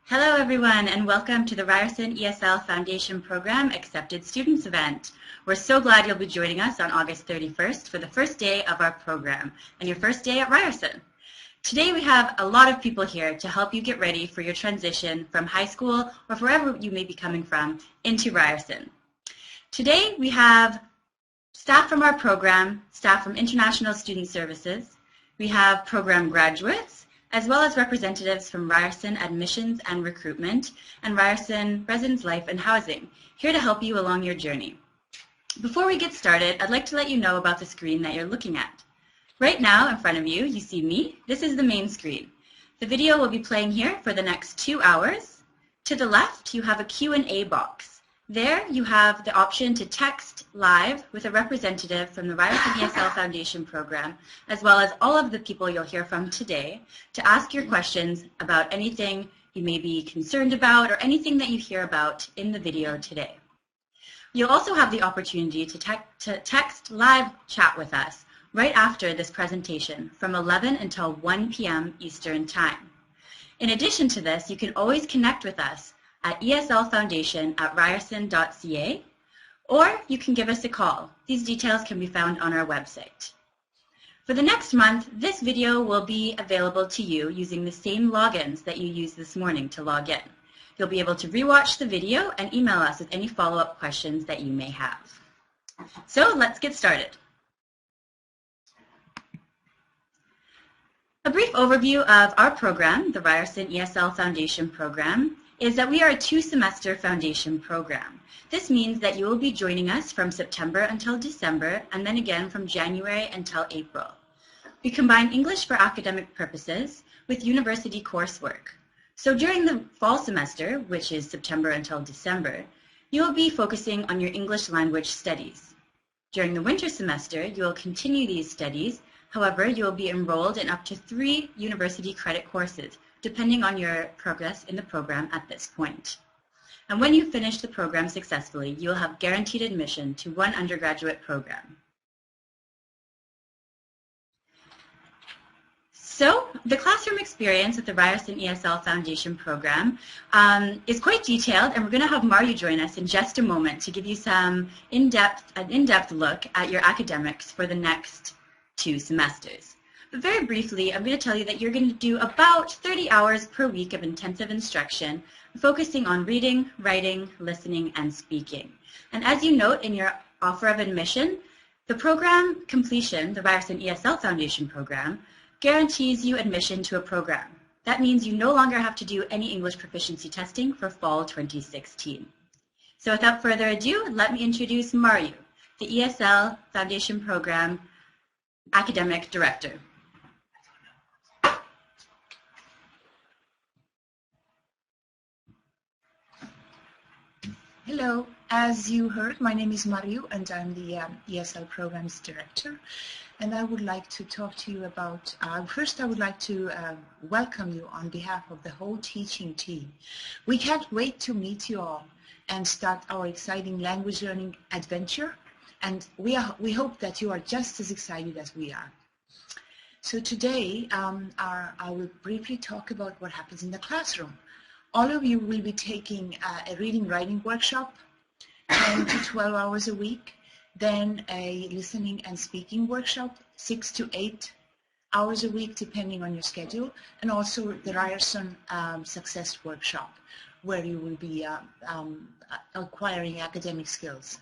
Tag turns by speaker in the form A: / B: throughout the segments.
A: Hello everyone and welcome to the Ryerson ESL Foundation Program Accepted Students event. We're so glad you'll be joining us on August 31st for the first day of our program and your first day at Ryerson. Today we have a lot of people here to help you get ready for your transition from high school or wherever you may be coming from into Ryerson. Today we have staff from our program, staff from International Student Services, we have program graduates, as well as representatives from Ryerson Admissions and Recruitment and Ryerson Residence Life and Housing, here to help you along your journey. Before we get started, I'd like to let you know about the screen that you're looking at. Right now, in front of you, you see me. This is the main screen. The video will be playing here for the next 2 hours. To the left, you have a Q&A box. There, you have the option to text live with a representative from the Ryerson ESL Foundation program, as well as all of the people you'll hear from today, to ask your questions about anything you may be concerned about or anything that you hear about in the video today. You'll also have the opportunity to text live chat with us right after this presentation from 11 until 1 p.m. Eastern Time. In addition to this, you can always connect with us at eslfoundation@ryerson.ca, or you can give us a call. These details can be found on our website. For the next month, this video will be available to you using the same logins that you used this morning to log in. You'll be able to rewatch the video and email us with any follow-up questions that you may have. So let's get started. A brief overview of our program, the Ryerson ESL Foundation Program, is that we are a 2-semester foundation program. This means that you will be joining us from September until December and then again from January until April. We combine English for academic purposes with university coursework. So during the fall semester, which is September until December, you will be focusing on your English language studies. During the winter semester, you will continue these studies. However, you will be enrolled in up to 3 university credit courses, depending on your progress in the program at this point. And when you finish the program successfully, you will have guaranteed admission to 1 undergraduate program. So the classroom experience with the Ryerson ESL Foundation Program is quite detailed, and we're going to have Mario join us in just a moment to give you an in-depth look at your academics for the next 2 semesters. But very briefly, I'm going to tell you that you're going to do about 30 hours per week of intensive instruction, focusing on reading, writing, listening, and speaking. And as you note in your offer of admission, the program completion, the Ryerson ESL Foundation program, guarantees you admission to a program. That means you no longer have to do any English proficiency testing for fall 2016. So without further ado, let me introduce Mario, the ESL Foundation Program Academic Director.
B: Hello, as you heard, my name is Mario and I'm the ESL Programs Director. And I would like to talk to you about, first I would like to welcome you on behalf of the whole teaching team. We can't wait to meet you all and start our exciting language learning adventure. And we hope that you are just as excited as we are. So today I will briefly talk about what happens in the classroom. All of you will be taking a reading-writing workshop, 10 to 12 hours a week, then a listening and speaking workshop, 6 to 8 hours a week, depending on your schedule, and also the Ryerson Success Workshop, where you will be acquiring academic skills.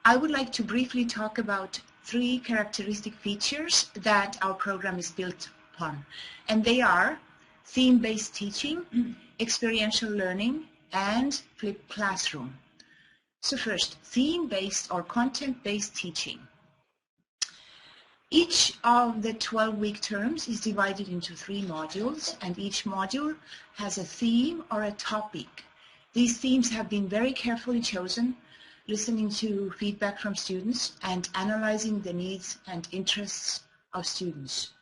B: I would like to briefly talk about 3 characteristic features that our program is built upon. And they are theme-based teaching, experiential learning, and flipped classroom. So first, theme-based or content-based teaching. Each of the 12-week terms is divided into 3 modules, and each module has a theme or a topic. These themes have been very carefully chosen, listening to feedback from students and analyzing the needs and interests of students.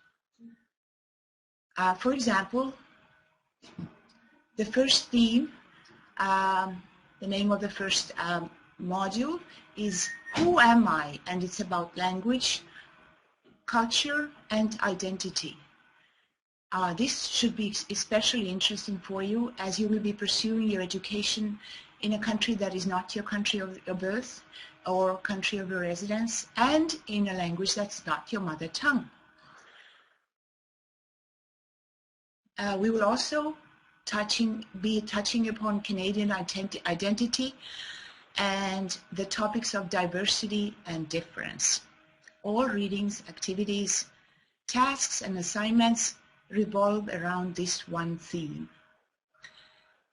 B: For example, the first theme The name of the first module is Who Am I? And it's about language, culture, and identity. This should be especially interesting for you as you will be pursuing your education in a country that is not your country of your birth or country of your residence, and in a language that's not your mother tongue. We will also be touching upon Canadian identity and the topics of diversity and difference. All readings, activities, tasks, and assignments revolve around this one theme.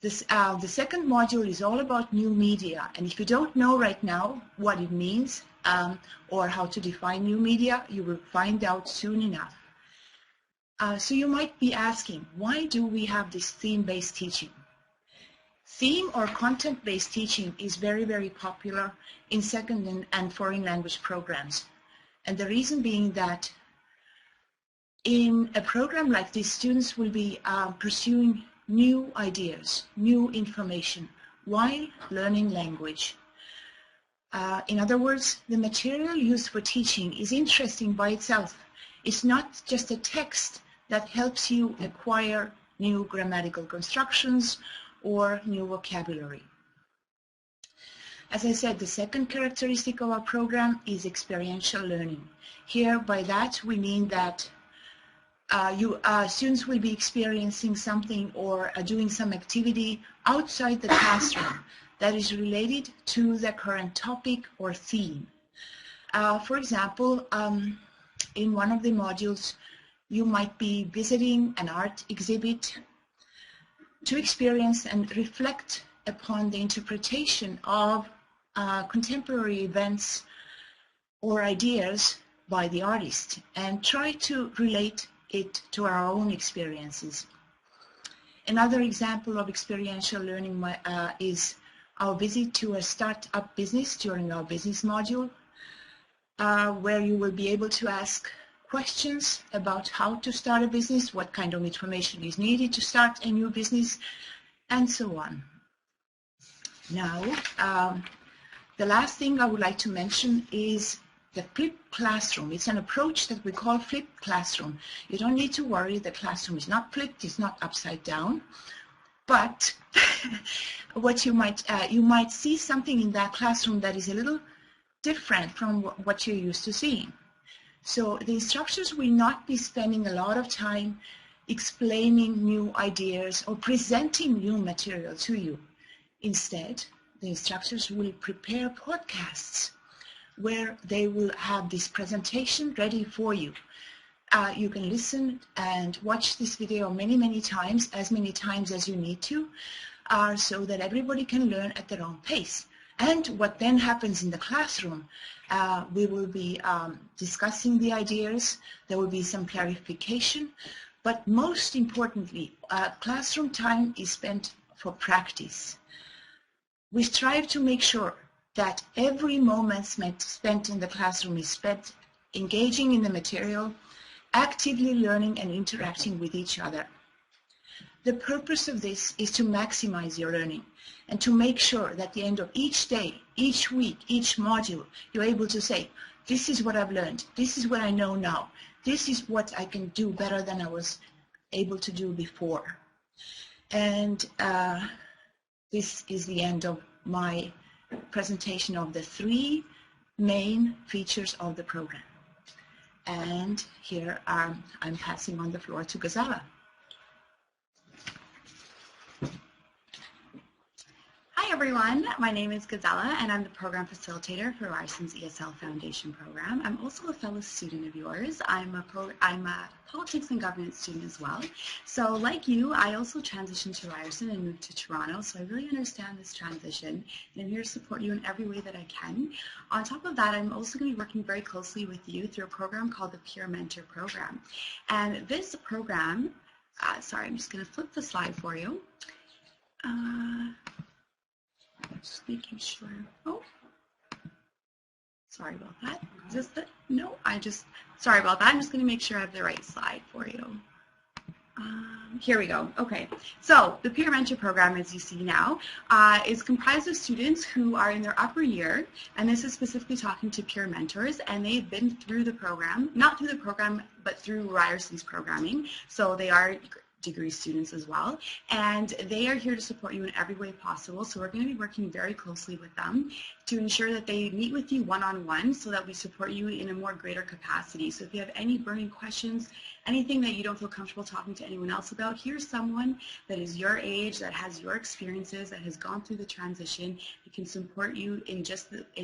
B: The second module is all about new media, and if you don't know right now what it means or how to define new media, you will find out soon enough. So you might be asking, why do we have this theme-based teaching? Theme or content-based teaching is very, very popular in second and foreign language programs. And the reason being that in a program like this, students will be pursuing new ideas, new information, while learning language. In other words, the material used for teaching is interesting by itself. It's not just a text that helps you acquire new grammatical constructions or new vocabulary. As I said, the second characteristic of our program is experiential learning. Here, by that, we mean that students will be experiencing something or doing some activity outside the classroom that is related to the current topic or theme. For example, in one of the modules, you might be visiting an art exhibit to experience and reflect upon the interpretation of contemporary events or ideas by the artist and try to relate it to our own experiences. Another example of experiential learning is our visit to a startup business during our business module, where you will be able to ask questions about how to start a business, what kind of information is needed to start a new business, and so on. Now, the last thing I would like to mention is the flipped classroom. It's an approach that we call flipped classroom. You don't need to worry, the classroom is not flipped, it's not upside down, but what you might see something in that classroom that is a little different from what you're used to seeing. So the instructors will not be spending a lot of time explaining new ideas or presenting new material to you. Instead, the instructors will prepare podcasts where they will have this presentation ready for you. You can listen and watch this video many times as you need to, so that everybody can learn at their own pace. And what then happens in the classroom, we will be discussing the ideas, there will be some clarification, but most importantly, classroom time is spent for practice. We strive to make sure that every moment spent in the classroom is spent engaging in the material, actively learning and interacting with each other. The purpose of this is to maximize your learning and to make sure that at the end of each day, each week, each module, you're able to say, this is what I've learned, this is what I know now, this is what I can do better than I was able to do before. And this is the end of my presentation of the three main features of the program. And here I'm passing on the floor to Ghazala.
A: Hi everyone, my name is Ghazala and I'm the program facilitator for Ryerson's ESL Foundation program. I'm also a fellow student of yours. I'm a politics and governance student as well. So like you, I also transitioned to Ryerson and moved to Toronto, so I really understand this transition and I'm here to support you in every way that I can. On top of that, I'm also going to be working very closely with you through a program called the Peer Mentor Program. And this program, sorry, I'm just going to flip the slide for you. Just making sure. Oh, sorry about that. Is this the, no, sorry about that. I'm just going to make sure I have the right slide for you.
B: Here we go. Okay, so the peer mentor program, as you see now, is comprised of students who are in their upper year, and this is specifically talking to peer mentors, and they've been through the program, not through the program, but through Ryerson's programming, so they are degree students as well, and they are here to support you in every way possible. So we're going to be working very closely with them to ensure that they meet with you one-on-one so that we support you in a more greater capacity. So if you have any burning questions, anything that you don't feel comfortable talking to anyone else about, here's someone that is your age, that has your experiences, that has gone through the transition, that can support you in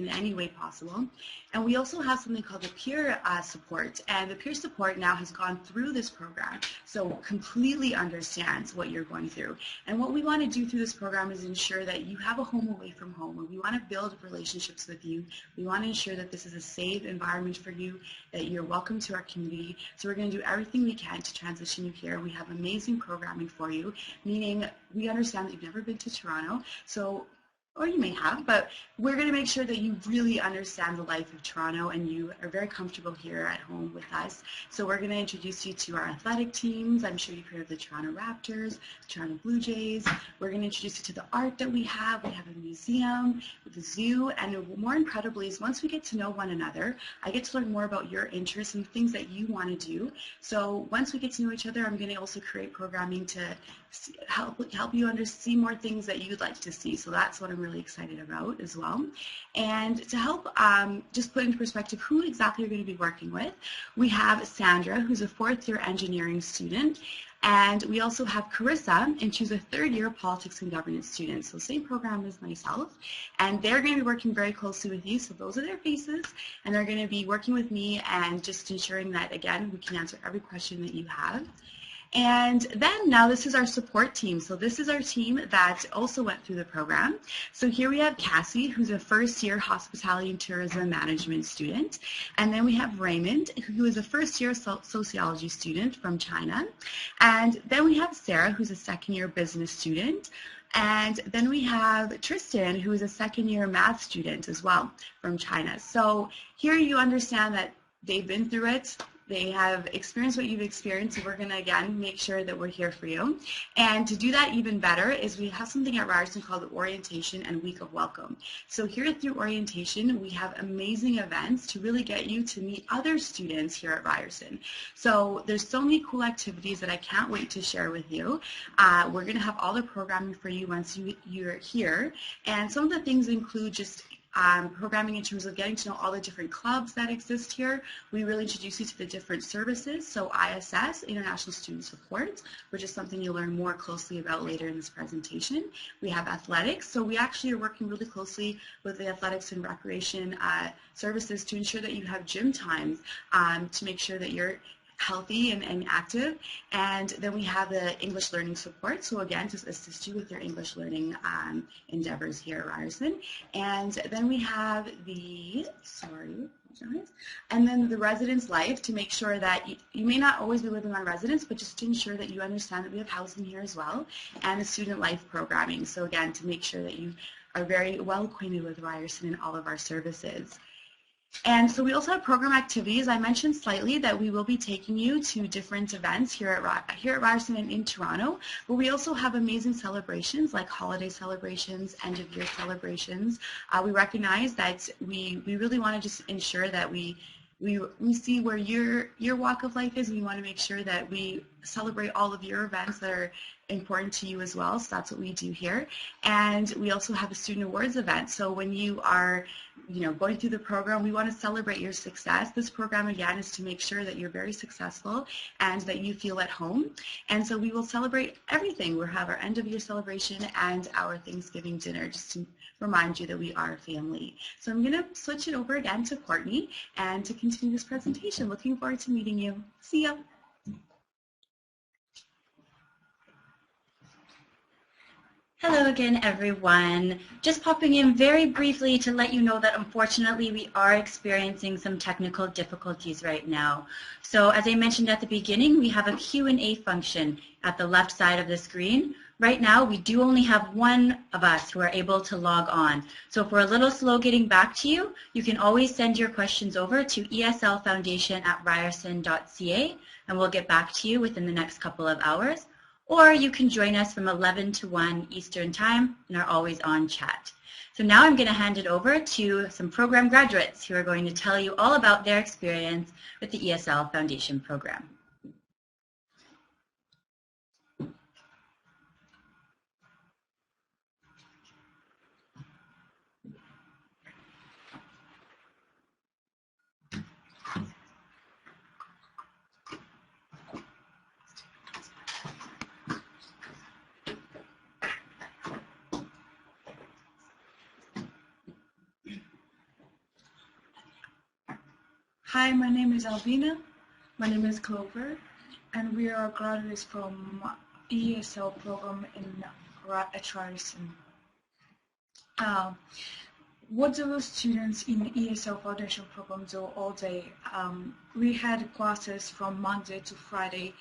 B: any way possible. And we also have something called the peer support, and the peer support now has gone through this program, so completely understands what you're going through. And what we want to do through this program is ensure that you have a home away from home, and we want to build relationships with you. We want to ensure that this is a safe environment for you, that you're welcome to our community. So we're going to do everything we can to transition you here. We have amazing programming for you, meaning we understand that you've never been to Toronto, or you may have, but we're going to make sure that you really understand the life of Toronto and you are very comfortable here at home with us. So we're going to introduce you to our athletic teams. I'm sure you've heard of the Toronto Raptors, Toronto Blue Jays. We're going to introduce you to the art that we have. We have a museum, the zoo, and more incredibly is once we get to know one another, I get to learn more about your interests and things that you want to do. So once we get to know each other, I'm going to also create programming to help you see more things that you'd like to see. So that's what I'm really excited about as well. And to help just put into perspective who exactly you're going to be working with, we have Sandra, who's a fourth-year engineering student, and we also have Carissa, and she's a third-year politics and governance student, so same program as myself, and they're going to be working very closely with you, so those are their faces, and they're going to be working with me and just ensuring that, again, we can answer every question that you have. And then now this is our support team. So this is our team that also went through the program. So here we have Cassie, who's a first-year hospitality and tourism management student. And then we have Raymond, who is a first-year sociology student from China. And then we have Sarah, who's a second-year business student. And then we have Tristan, who is a second-year math student as well from China. So here you understand that they've been through it. They have experienced what you've experienced, so we're going to, again, make sure that we're here for you. And to do that even better is we have something at Ryerson called the Orientation and Week of Welcome. So here through Orientation, we have amazing events to really get you to meet other students here at Ryerson. So there's so many cool activities that I can't wait to share with you. We're going to have all the programming for you once you're here. And some of the things include just programming in terms of getting to know all the different clubs that exist here. We really introduce you to the different services, so ISS, International Student Support, which is something you'll learn more closely about later in this presentation. We have athletics, so we actually are working really closely with the athletics and recreation services to ensure that you have gym times to make sure that you're healthy and active. And then we have the English learning support, so again, to assist you with your English learning endeavors here at Ryerson. And then we have the, and then the residence life, to make sure that you may not always be living on residence, but just to ensure that you understand that we have housing here as well, and the student life programming. So again, to make sure that you are very well acquainted with Ryerson and all of our services. And so we also have program activities. I mentioned slightly that we will be taking you to different events here at Ryerson and in Toronto, but we also have amazing celebrations like holiday celebrations, end of year celebrations. We recognize that we really want to just ensure that we see where your walk of life is, and we want to make sure that we celebrate all of your events that are important to you as well. So that's what we do here. And we also have a student awards event. So when you are going through the program, we want to celebrate your success. This program, again, is to make sure that you're very successful and that you feel at home. And so we will celebrate everything. We'll have our end of year celebration and our Thanksgiving dinner, just to remind you that we are a family. So I'm going to switch it over again to Courtney and to continue this presentation. Looking forward to meeting you. See ya.
A: Hello again, everyone. Just popping in very briefly to let you know that unfortunately we are experiencing some technical difficulties right now. So as I mentioned at the beginning, we have a Q&A function at the left side of the screen. Right now, we do only have one of us who are able to log on. So if we're a little slow getting back to you, you can always send your questions over to eslfoundation@ryerson.ca, and we'll get back to you within the next couple of hours. Or you can join us from 11 to 1 Eastern Time in our Always On chat. So now I'm going to hand it over to some program graduates who are going to tell you all about their experience with the ESL Foundation program.
C: Hi, my name is Albina. My name is Clover, and we are graduates from ESL program at Ryerson. What do students in ESL Foundation program do all day? We had classes from Monday to Friday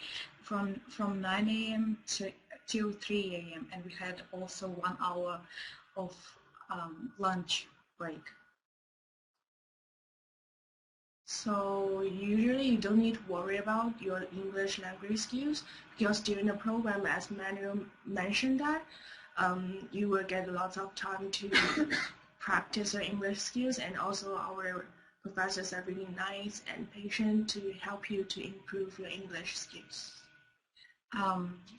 C: from 9 a.m. till 3 a.m. and we had also 1 hour of lunch break. So usually you don't need to worry about your English language skills because during the program, as Manuel mentioned that, you will get lots of time to practice your English skills, and also our professors are really nice and patient to help you to improve your English skills.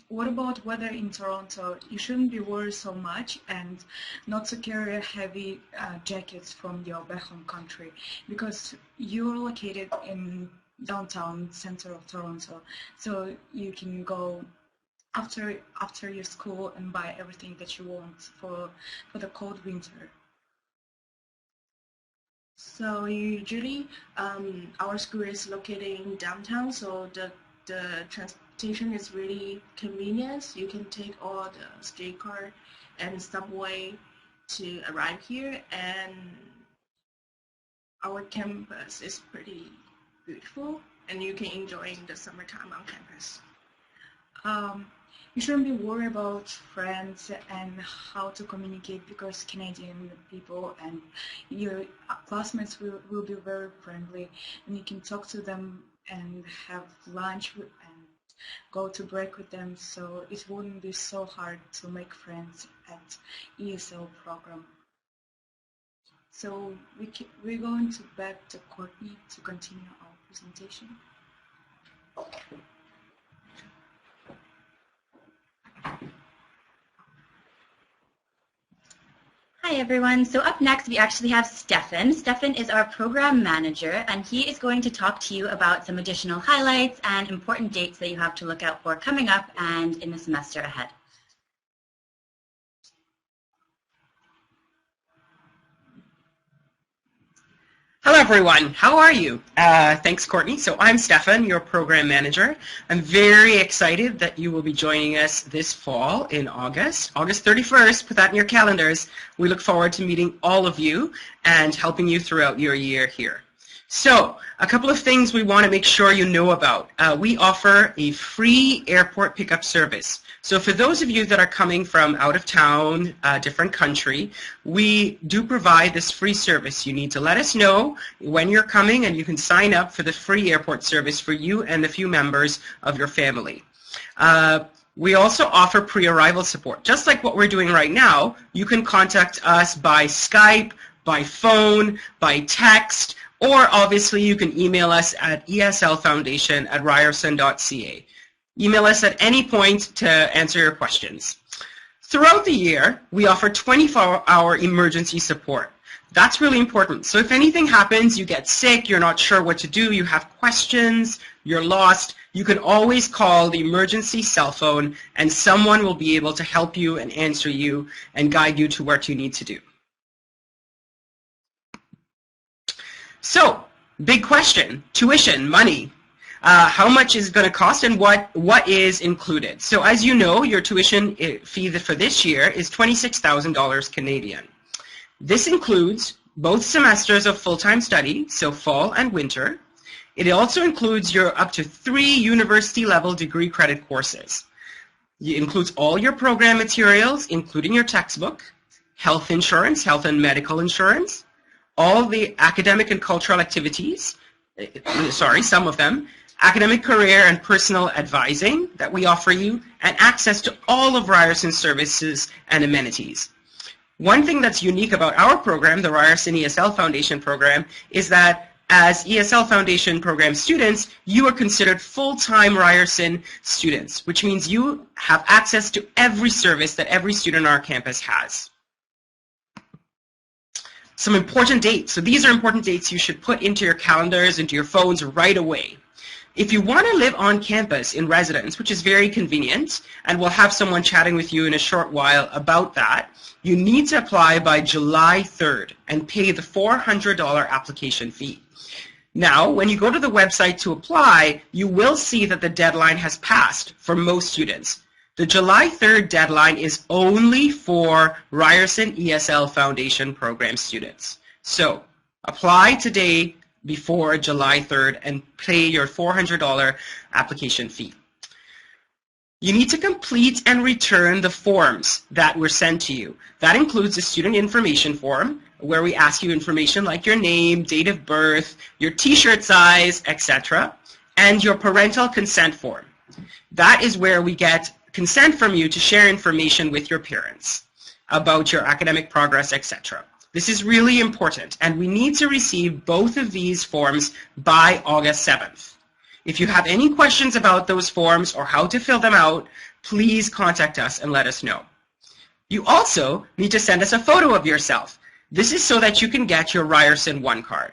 C: What about weather in Toronto? You shouldn't be worried so much and not to carry heavy jackets from your back home country because you're located in downtown center of Toronto, so you can go after your school and buy everything that you want for the cold winter. So usually our school is located in downtown, so the transportation is really convenient. You can take all the streetcar and subway to arrive here, and our campus is pretty beautiful and you can enjoy the summertime on campus. You shouldn't be worried about friends and how to communicate because Canadian people and your classmates will be very friendly, and you can talk to them and have lunch and go to break with them, so it wouldn't be so hard to make friends at ESL program. So we're going to back to Courtney to continue our presentation.
A: Hi everyone, so up next we actually have Stefan. Stefan is our program manager and he is going to talk to you about some additional highlights and important dates that you have to look out for coming up and in the semester ahead.
D: Hello everyone, how are you? Thanks Courtney. So I'm Stefan, your program manager. I'm very excited that you will be joining us this fall in August 31st. Put that in your calendars. We look forward to meeting all of you and helping you throughout your year here. So a couple of things we want to make sure you know about. We offer a free airport pickup service. So for those of you that are coming from out of town, different country, we do provide this free service. You need to let us know when you're coming and you can sign up for the free airport service for you and a few members of your family. We also offer pre-arrival support. Just like what we're doing right now, you can contact us by Skype, by phone, by text, or obviously you can email us at eslfoundation@ryerson.ca. Email us at any point to answer your questions. Throughout the year, we offer 24-hour emergency support. That's really important. So if anything happens, you get sick, you're not sure what to do, you have questions, you're lost, you can always call the emergency cell phone and someone will be able to help you and answer you and guide you to what you need to do. So, big question, tuition, money. How much is it going to cost and what is included? So as you know, your tuition fee for this year is $26,000 Canadian. This includes both semesters of full-time study, so fall and winter. It also includes your up to 3 university-level degree credit courses. It includes all your program materials, including your textbook, health insurance, health and medical insurance, all the academic and cultural activities, some of them, academic career and personal advising that we offer you, and access to all of Ryerson's services and amenities. One thing that's unique about our program, the Ryerson ESL Foundation program, is that as ESL Foundation program students, you are considered full-time Ryerson students, which means you have access to every service that every student on our campus has. Some important dates. So these are important dates you should put into your calendars, into your phones right away. If you want to live on campus in residence, which is very convenient, and we'll have someone chatting with you in a short while about that, you need to apply by July 3rd and pay the $400 application fee. Now, when you go to the website to apply, you will see that the deadline has passed for most students. The July 3rd deadline is only for Ryerson ESL Foundation program students. So, apply today before July 3rd and pay your $400 application fee. You need to complete and return the forms that were sent to you. That includes a student information form, where we ask you information like your name, date of birth, your t-shirt size, etc., and your parental consent form. That is where we get consent from you to share information with your parents about your academic progress, etc. This is really important, and we need to receive both of these forms by August 7th. If you have any questions about those forms or how to fill them out, please contact us and let us know. You also need to send us a photo of yourself. This is so that you can get your Ryerson One Card.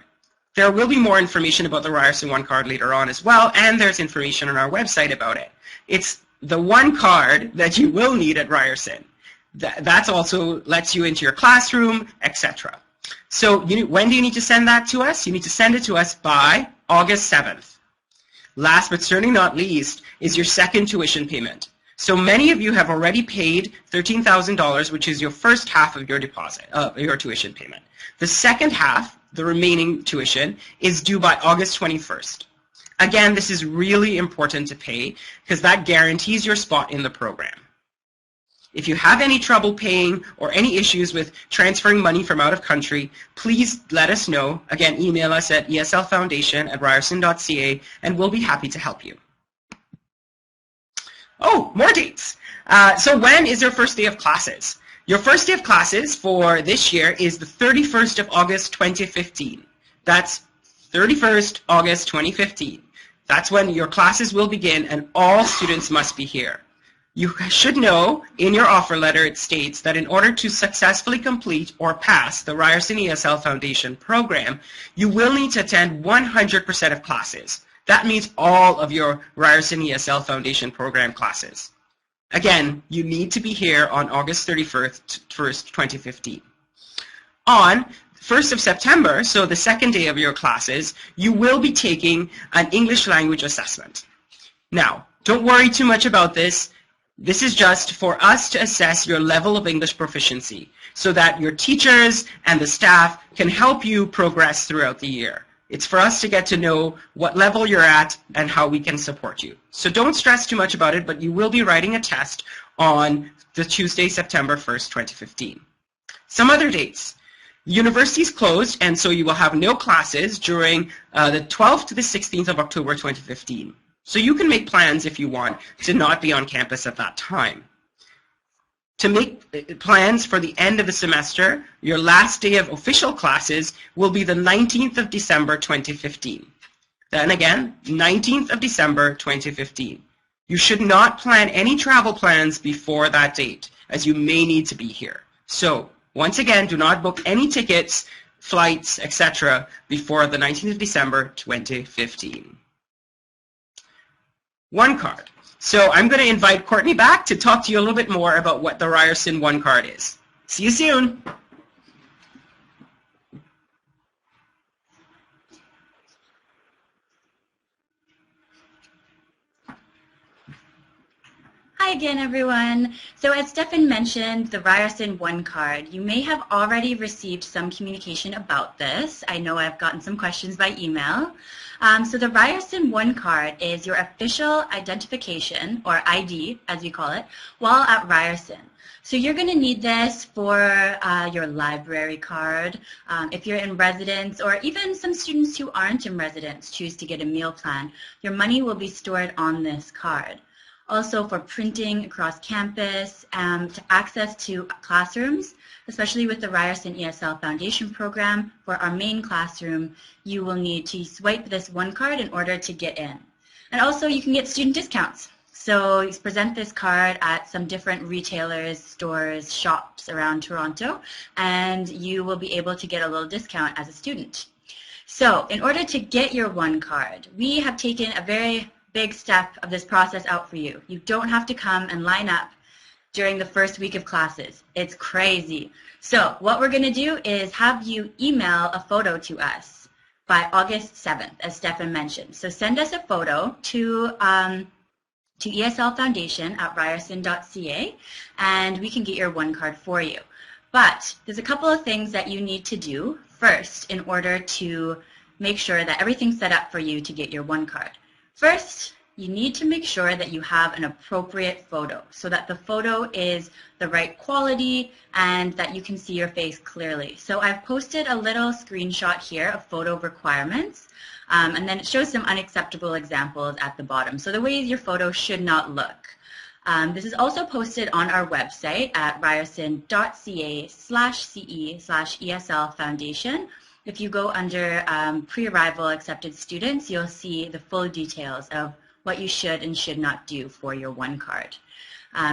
D: There will be more information about the Ryerson One Card later on as well, and there's information on our website about it. It's the one card that you will need at Ryerson. That also lets you into your classroom, etc. So when do you need to send that to us? You need to send it to us by August 7th. Last but certainly not least is your second tuition payment. So many of you have already paid $13,000, which is your first half of your deposit, your tuition payment. The second half, the remaining tuition, is due by August 21st. Again, this is really important to pay because that guarantees your spot in the program. If you have any trouble paying or any issues with transferring money from out of country, please let us know. Again, email us at eslfoundation@ryerson.ca and we'll be happy to help you. Oh, more dates. So when is your first day of classes? Your first day of classes for this year is the 31st of August 2015. That's 31st August 2015. That's when your classes will begin and all students must be here. You should know in your offer letter it states that in order to successfully complete or pass the Ryerson ESL Foundation program, you will need to attend 100% of classes. That means all of your Ryerson ESL Foundation program classes. Again, you need to be here on August 31st, 2015. On 1st of September, so the second day of your classes, you will be taking an English language assessment. Now, don't worry too much about this. This is just for us to assess your level of English proficiency so that your teachers and the staff can help you progress throughout the year. It's for us to get to know what level you're at and how we can support you. So don't stress too much about it, but you will be writing a test on the Tuesday, September 1st, 2015. Some other dates. University is closed, and so you will have no classes during the 12th to the 16th of October 2015. So you can make plans if you want to not be on campus at that time. To make plans for the end of the semester, your last day of official classes will be the 19th of December 2015. Then again, 19th of December 2015. You should not plan any travel plans before that date, as you may need to be here. So, once again, do not book any tickets, flights, etc. before the 19th of December 2015. One Card. So I'm going to invite Courtney back to talk to you a little bit more about what the Ryerson One Card is. See you soon.
A: Hi again, everyone. So as Stefan mentioned, the Ryerson One Card, you may have already received some communication about this. I know I've gotten some questions by email. So the Ryerson One Card is your official identification, or ID as we call it, while at Ryerson. So you're going to need this for your library card, if you're in residence, or even some students who aren't in residence choose to get a meal plan. Your money will be stored on this card. Also for printing across campus, to access to classrooms, especially with the Ryerson ESL Foundation program, for our main classroom, you will need to swipe this one card in order to get in. And also you can get student discounts. So you present this card at some different retailers, stores, shops around Toronto, and you will be able to get a little discount as a student. So in order to get your one card, we have taken a very big step of this process out for you. You don't have to come and line up during the first week of classes. It's crazy. So what we're going to do is have you email a photo to us by August 7th, as Stefan mentioned. So send us a photo to eslfoundation@ryerson.ca, and we can get your one card for you. But there's a couple of things that you need to do first in order to make sure that everything's set up for you to get your one card. First, you need to make sure that you have an appropriate photo so that the photo is the right quality and that you can see your face clearly. So I've posted a little screenshot here of photo requirements. And then it shows some unacceptable examples at the bottom. So the way your photo should not look. This is also posted on our website at ryerson.ca/ce/ESL Foundation. If you go under pre-arrival accepted students, you'll see the full details of what you should and should not do for your one card.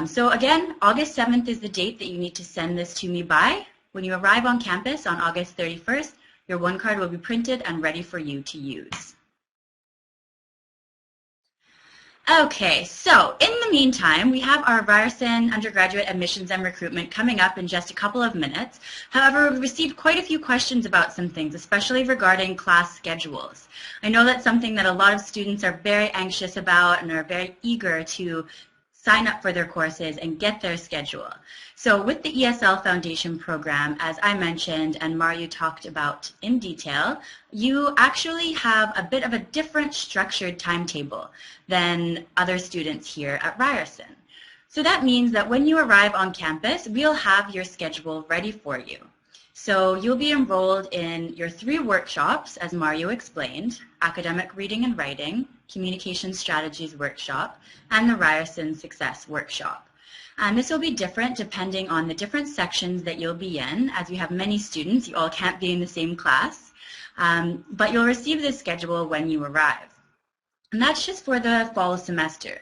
A: So again, August 7th is the date that you need to send this to me by. When you arrive on campus on August 31st, your one card will be printed and ready for you to use. Okay, so in the meantime, we have our Ryerson undergraduate admissions and recruitment coming up in just a couple of minutes. However, we've received quite a few questions about some things, especially regarding class schedules. I know that's something that a lot of students are very anxious about and are very eager to sign up for their courses and get their schedule. So with the ESL Foundation program, as I mentioned and Mario talked about in detail, you actually have a bit of a different structured timetable than other students here at Ryerson. So that means that when you arrive on campus, we'll have your schedule ready for you. So you'll be enrolled in your 3 workshops, as Mario explained: academic reading and writing, communication strategies workshop, and the Ryerson Success workshop. And this will be different depending on the different sections that you'll be in. As you have many students, you all can't be in the same class, but you'll receive this schedule when you arrive. And that's just for the fall semester.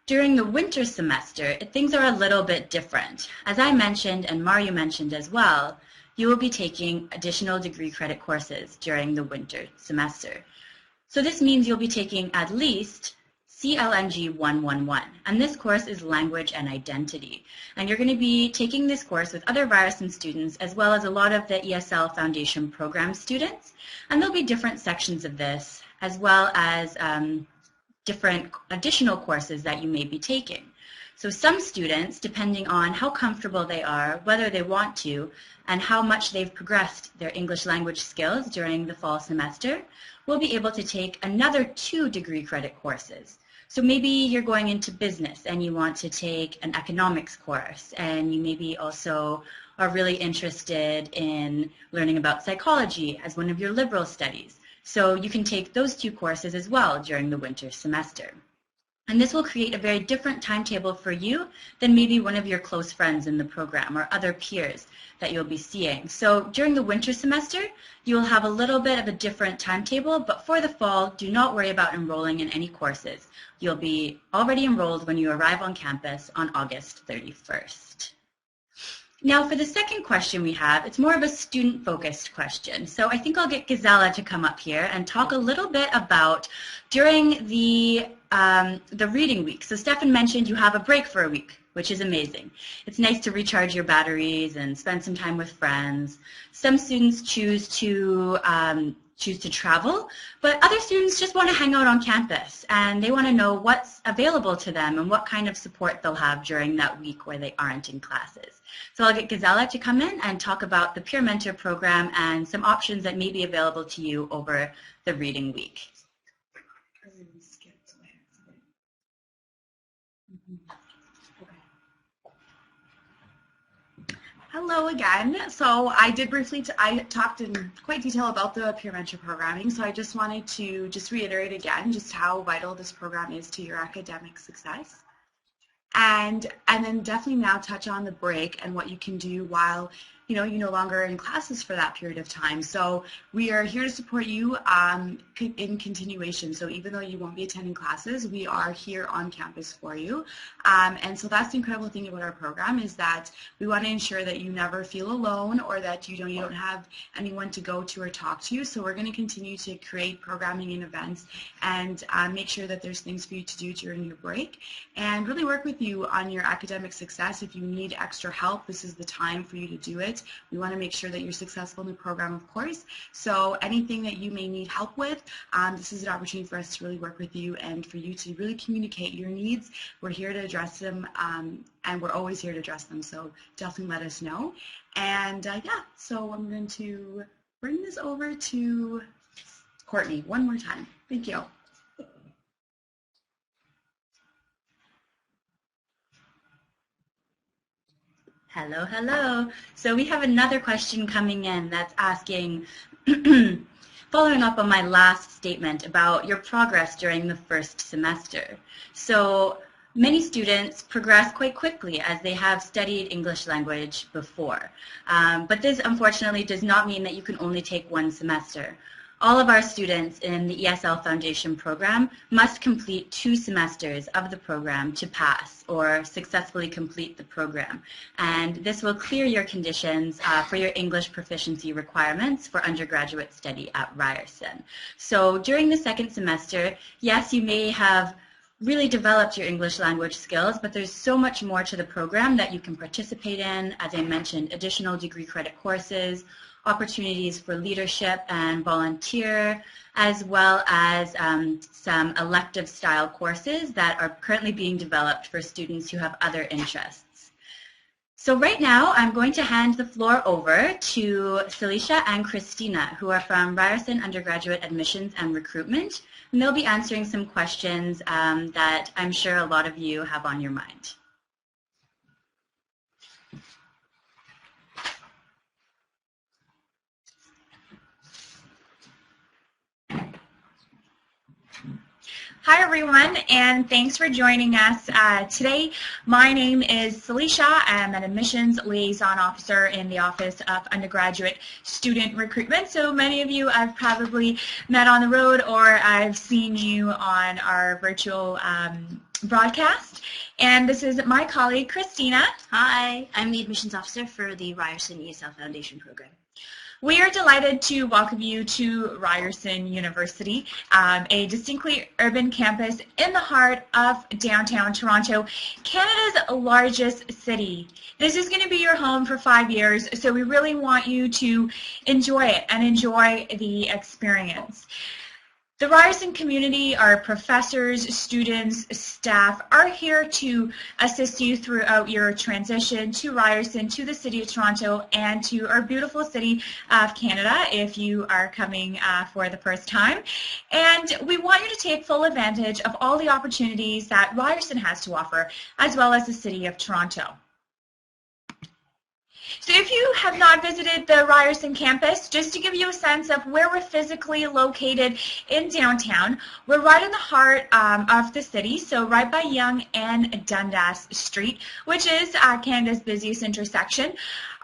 A: During the winter semester, things are a little bit different. As I mentioned, and Mario mentioned as well, you will be taking additional degree credit courses during the winter semester. So this means you'll be taking at least CLNG 111, and this course is Language and Identity. And you're going to be taking this course with other Ryerson students as well as a lot of the ESL Foundation program students, and there'll be different sections of this as well as different additional courses that you may be taking. So some students, depending on how comfortable they are, whether they want to, and how much they've progressed their English language skills during the fall semester, will be able to take another 2 degree credit courses. So maybe you're going into business and you want to take an economics course, and you maybe also are really interested in learning about psychology as one of your liberal studies. So you can take those 2 courses as well during the winter semester. And this will create a very different timetable for you than maybe one of your close friends in the program or other peers that you'll be seeing. So during the winter semester, you'll have a little bit of a different timetable, but for the fall, do not worry about enrolling in any courses. You'll be already enrolled when you arrive on campus on August 31st. Now for the second question we have, it's more of a student-focused question. So I think I'll get Gazella to come up here and talk a little bit about during the reading week. So Stefan mentioned you have a break for a week, which is amazing. It's nice to recharge your batteries and spend some time with friends. Some students choose to choose to travel, but other students just want to hang out on campus and they want to know what's available to them and what kind of support they'll have during that week where they aren't in classes. So I'll get Gazella to come in and talk about the Peer Mentor program and some options that may be available to you over the reading week.
E: Hello again. So I talked in quite detail about the peer mentor programming, so I just wanted to reiterate again just how vital this program is to your academic success. And then definitely now touch on the break and what you can do while you're no longer in classes for that period of time. So we are here to support you in continuation. So even though you won't be attending classes, we are here on campus for you. And so that's the incredible thing about our program is that we want to ensure that you never feel alone or that you don't have anyone to go to or talk to. So we're going to continue to create programming and events and make sure that there's things for you to do during your break and really work with you on your academic success. If you need extra help, this is the time for you to do it. We want to make sure that you're successful in the program, of course. So anything that you may need help with, this is an opportunity for us to really work with you and for you to really communicate your needs. We're here to address them, and we're always here to address them. So definitely let us know. And yeah, so I'm going to bring this over to Courtney one more time. Thank you.
A: Hello, hello. So we have another question coming in that's asking, following up on my last statement about your progress during the first semester. So many students progress quite quickly as they have studied English language before. But this unfortunately does not mean that you can only take one semester. All of our students in the ESL Foundation program must complete 2 semesters of the program to pass or successfully complete the program. And this will clear your conditions for your English proficiency requirements for undergraduate study at Ryerson. So during the second semester, yes, you may have really developed your English language skills, but there's so much more to the program that you can participate in. As I mentioned, additional degree credit courses, opportunities for leadership and volunteer, as well as some elective style courses that are currently being developed for students who have other interests. So right now I'm going to hand the floor over to Celicia and Christina, who are from Ryerson Undergraduate Admissions and Recruitment, and they'll be answering some questions that I'm sure a lot of you have on your mind.
E: Hi everyone, and thanks for joining us today. My name is Celicia. I'm an admissions liaison officer in the Office of Undergraduate Student Recruitment. So many of you I've probably met on the road or I've seen you on our virtual broadcast. And this is my colleague Christina.
F: Hi, I'm the admissions officer for the Ryerson ESL Foundation program.
E: We are delighted to welcome you to Ryerson University, a distinctly urban campus in the heart of downtown Toronto, Canada's largest city. This is going to be your home for 5 years, so we really want you to enjoy it and enjoy the experience. The Ryerson community, our professors, students, staff are here to assist you throughout your transition to Ryerson, to the City of Toronto, and to our beautiful city of Canada if you are coming for the first time. And we want you to take full advantage of all the opportunities that Ryerson has to offer, as well as the City of Toronto. So if you have not visited the Ryerson campus, just to give you a sense of where we're physically located in downtown, we're right in the heart of the city, so right by Yonge and Dundas Street, which is Canada's busiest intersection.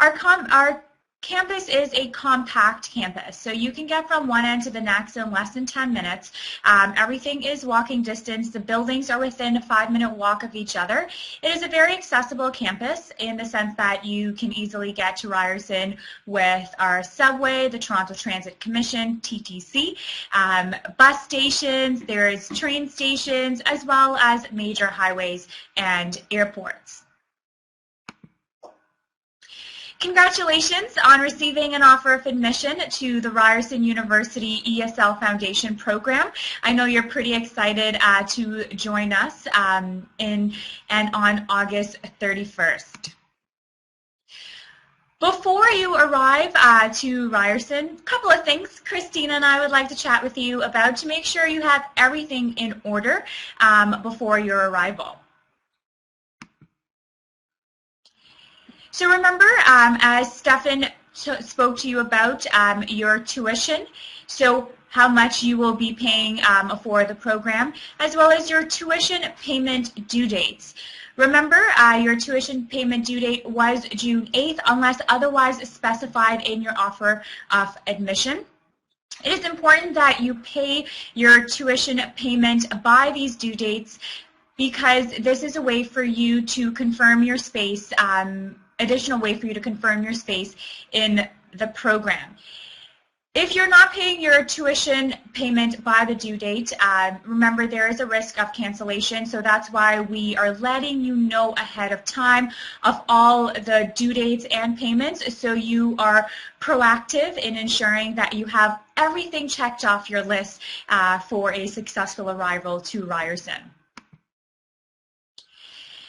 E: Our campus is a compact campus, so you can get from one end to the next in less than 10 minutes. Everything is walking distance. The buildings are within a 5-minute walk of each other. It is a very accessible campus in the sense that you can easily get to Ryerson with our subway, the Toronto Transit Commission, TTC, bus stations, there's train stations, as well as major highways and airports.
G: Congratulations on receiving an offer of admission to the Ryerson University ESL Foundation program. I know you're pretty excited to join us on August 31st. Before you arrive to Ryerson, a couple of things Christina and I would like to chat with you about to make sure you have everything in order before your arrival. So remember, as Stefan spoke to you about your tuition, so how much you will be paying for the program, as well as your tuition payment due dates. Remember, your tuition payment due date was June 8th, unless otherwise specified in your offer of admission. It is important that you pay your tuition payment by these due dates because this is a way for you to confirm your space, additional way for you to confirm your space in the program. If you're not paying your tuition payment by the due date, remember there is a risk of cancellation, so that's why we are letting you know ahead of time of all the due dates and payments so you are proactive in ensuring that you have everything checked off your list for a successful arrival to Ryerson.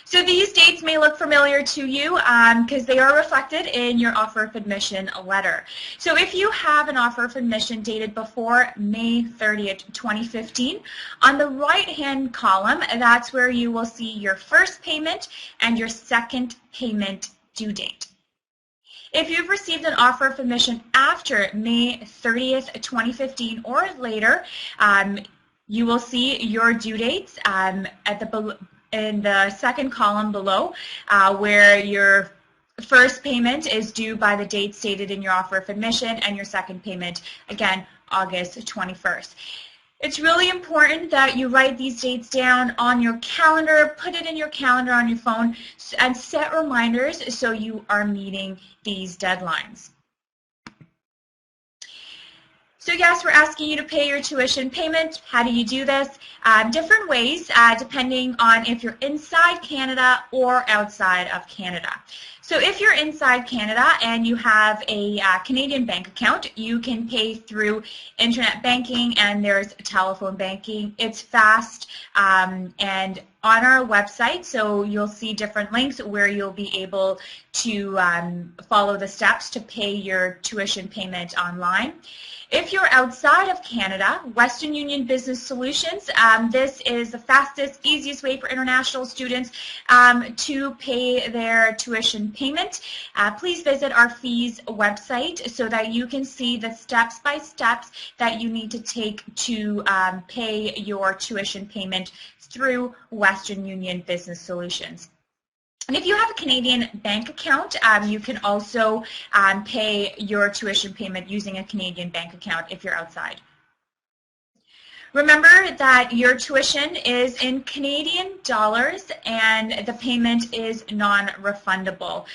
G: So these dates may look familiar to you because they are reflected in your offer of admission letter. So if you have an offer of admission dated before May 30th, 2015, on the right-hand column, that's where you will see your first payment and your second payment due date. If you've received an offer of admission after May 30th, 2015 or later, you will see your due dates in the second column below, where your first payment is due by the date stated in your offer of admission and your second payment, again, August 21st. It's really important that you write these dates down on your calendar, put it in your calendar on your phone, and set reminders so you are meeting these deadlines. So yes, we're asking you to pay your tuition payment. How do you do this? Different ways depending on if you're inside Canada or outside of Canada. So if you're inside Canada and you have a Canadian bank account, you can pay through internet banking and there's telephone banking. It's fast and on our website, so you'll see different links where you'll be able to follow the steps to pay your tuition payment online. If you're outside of Canada, Western Union Business Solutions, this is the fastest, easiest way for international students to pay their tuition payment. Please visit our fees website so that you can see the steps-by-steps that you need to take to pay your tuition payment through Western Union Business Solutions. And if you have a Canadian bank account, you can also pay your tuition payment using a Canadian bank account if you're outside. Remember that your tuition is in Canadian dollars and the payment is non-refundable.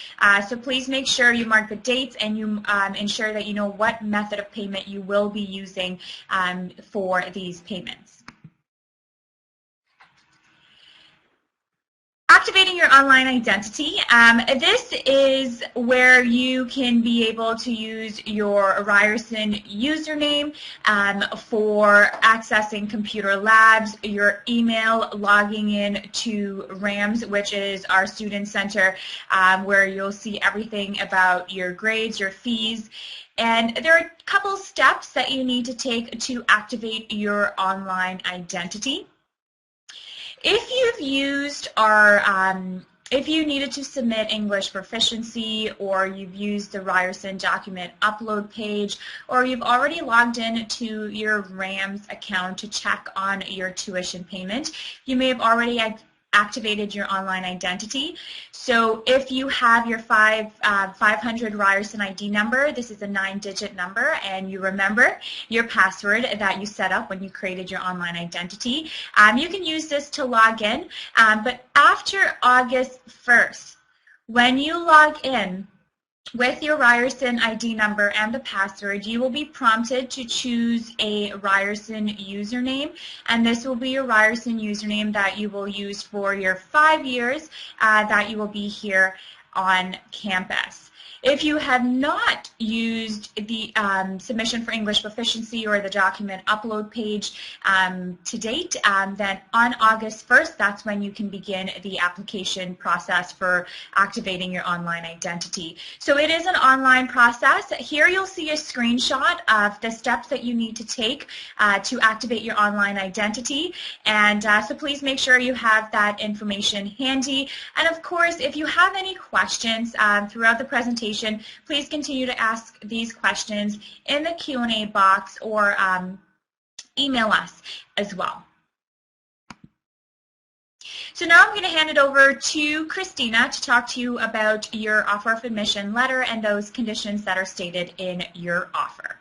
G: So please make sure you mark the dates and you ensure that you know what method of payment you will be using for these payments. Activating your online identity. This is where you can be able to use your Ryerson username for accessing computer labs, your email, logging in to RAMS, which is our student center, where you'll see everything about your grades, your fees. And there are a couple steps that you need to take to activate your online identity. If you've used our, if you needed to submit English proficiency, or you've used the Ryerson document upload page, or you've already logged in to your RAMS account to check on your tuition payment, you may have already activated your online identity. So if you have your 500 Ryerson ID number, this is a 9-digit number, and you remember your password that you set up when you created your online identity, you can use this to log in. But after August 1st, when you log in with your Ryerson ID number and the password, you will be prompted to choose a Ryerson username, and this will be your Ryerson username that you will use for your 5 years that you will be here on campus. If you have not used the submission for English proficiency or the document upload page to date, then on August 1st, that's when you can begin the application process for activating your online identity. So it is an online process. Here you'll see a screenshot of the steps that you need to take to activate your online identity. And so please make sure you have that information handy. And of course, if you have any questions throughout the presentation, please continue to ask these questions in the Q&A box or email us as well. So now I'm going to hand it over to Christina to talk to you about your offer of admission letter and those conditions that are stated in your offer.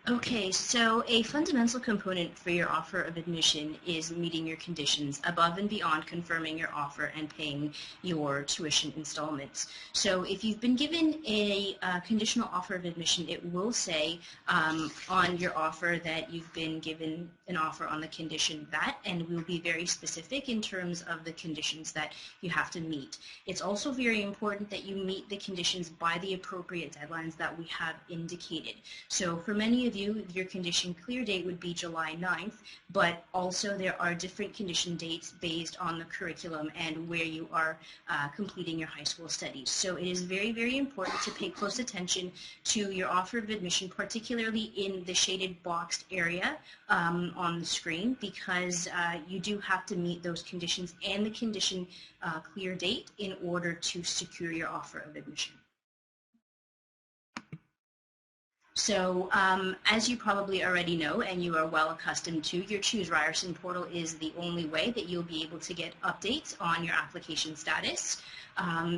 F: Okay, so a fundamental component for your offer of admission is meeting your conditions above and beyond confirming your offer and paying your tuition installments. So if you've been given a conditional offer of admission, it will say on your offer that you've been given an offer on the condition that, and we'll be very specific in terms of the conditions that you have to meet. It's also very important that you meet the conditions by the appropriate deadlines that we have indicated. So for many of you, your condition clear date would be July 9th, but also there are different condition dates based on the curriculum and where you are completing your high school studies. So it is very, very important to pay close attention to your offer of admission, particularly in the shaded boxed area on the screen, because you do have to meet those conditions and the condition clear date in order to secure your offer of admission. So as you probably already know and you are well accustomed to, your Choose Ryerson portal is the only way that you'll be able to get updates on your application status.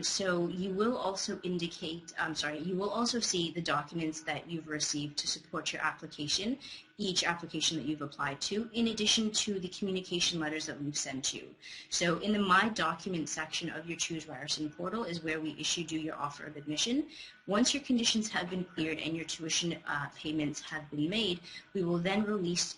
F: So you will also you will also see the documents that you've received to support your application, each application that you've applied to, in addition to the communication letters that we've sent you. So in the My Documents section of your Choose Ryerson portal is where we issued you your offer of admission. Once your conditions have been cleared and your tuition payments have been made, we will then release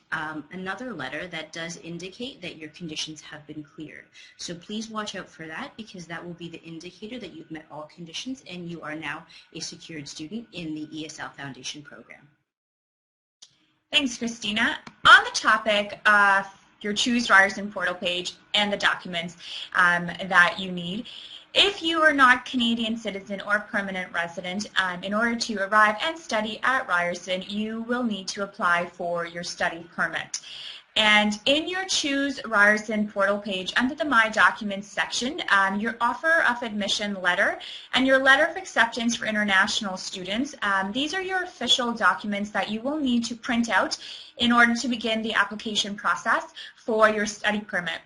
F: another letter that does indicate that your conditions have been cleared. So please watch out for that, because that will be the indicator that you've met all conditions and you are now a secured student in the ESL Foundation program.
G: Thanks, Christina. On the topic of your Choose Ryerson portal page and the documents that you need, if you are not Canadian citizen or permanent resident, in order to arrive and study at Ryerson, you will need to apply for your study permit. And in your Choose Ryerson portal page, under the My Documents section, your offer of admission letter and your letter of acceptance for international students, these are your official documents that you will need to print out in order to begin the application process for your study permit.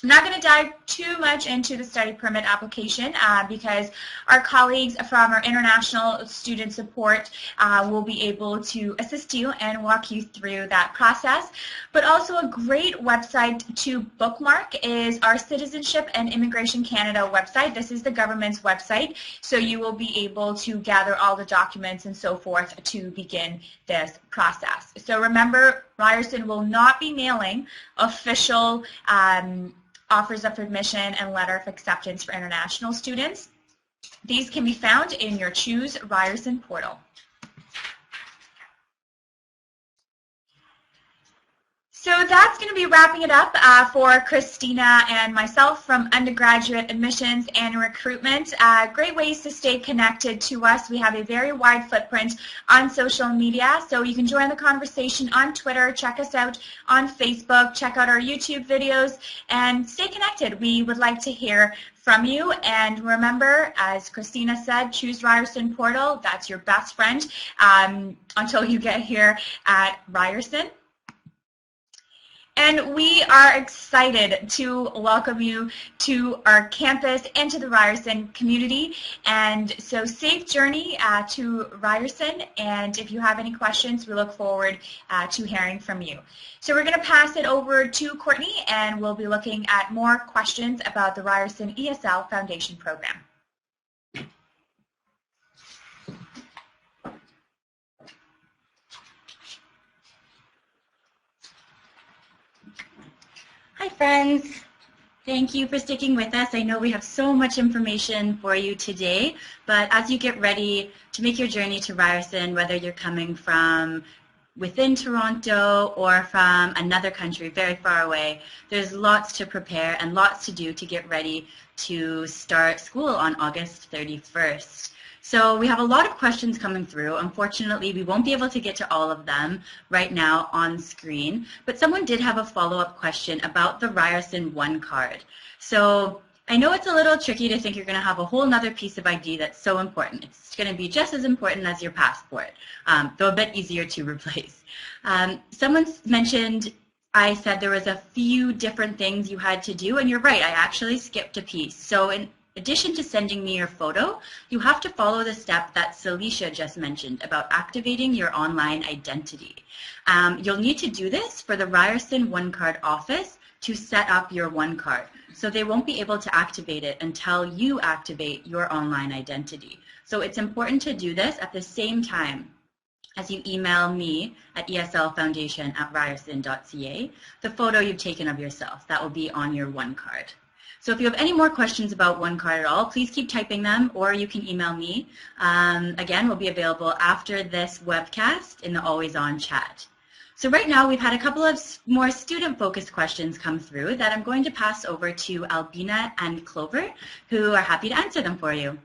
G: I'm not going to dive too much into the study permit application because our colleagues from our international student support will be able to assist you and walk you through that process. But also a great website to bookmark is our Citizenship and Immigration Canada website. This is the government's website, so you will be able to gather all the documents and so forth to begin this process. So remember, Ryerson will not be mailing official offers of admission and letter of acceptance for international students. These can be found in your Choose Ryerson portal. So that's going to be wrapping it up for Christina and myself from undergraduate admissions and recruitment. Great ways to stay connected to us. We have a very wide footprint on social media, so you can join the conversation on Twitter, check us out on Facebook, check out our YouTube videos, and stay connected. We would like to hear from you. And remember, as Christina said, Choose Ryerson portal, that's your best friend until you get here at Ryerson. And we are excited to welcome you to our campus and to the Ryerson community. And so safe journey to Ryerson. And if you have any questions, we look forward to hearing from you. So we're going to pass it over to Courtney, and we'll be looking at more questions about the Ryerson ESL Foundation program.
H: Hi friends,
A: Thank you for sticking with us. I know we have so much information for you today, but as you get ready to make your journey to Ryerson, whether you're coming from within Toronto or from another country very far away, there's lots to prepare and lots to do to get ready to start school on August 31st. So we have a lot of questions coming through. Unfortunately, we won't be able to get to all of them right now on screen, but someone did have a follow-up question about the Ryerson One Card. So I know it's a little tricky to think you're going to have a whole nother piece of ID that's so important. It's going to be just as important as your passport, though a bit easier to replace. Someone mentioned, I said there was a few different things you had to do, and you're right, I actually skipped a piece. So in addition to sending me your photo, you have to follow the step that Celicia just mentioned about activating your online identity. You'll need to do this for the Ryerson One Card office to set up your One Card. So they won't be able to activate it until you activate your online identity. So it's important to do this at the same time as you email me at eslfoundation@ryerson.ca the photo you've taken of yourself. That will be on your One Card. So if you have any more questions about One Card at all, please keep typing them, or you can email me. Again, we'll be available after this webcast in the Always On chat. So right now, we've had a couple of more student-focused questions come through that I'm going to pass over to Albina and Clover, who are happy to answer them for you.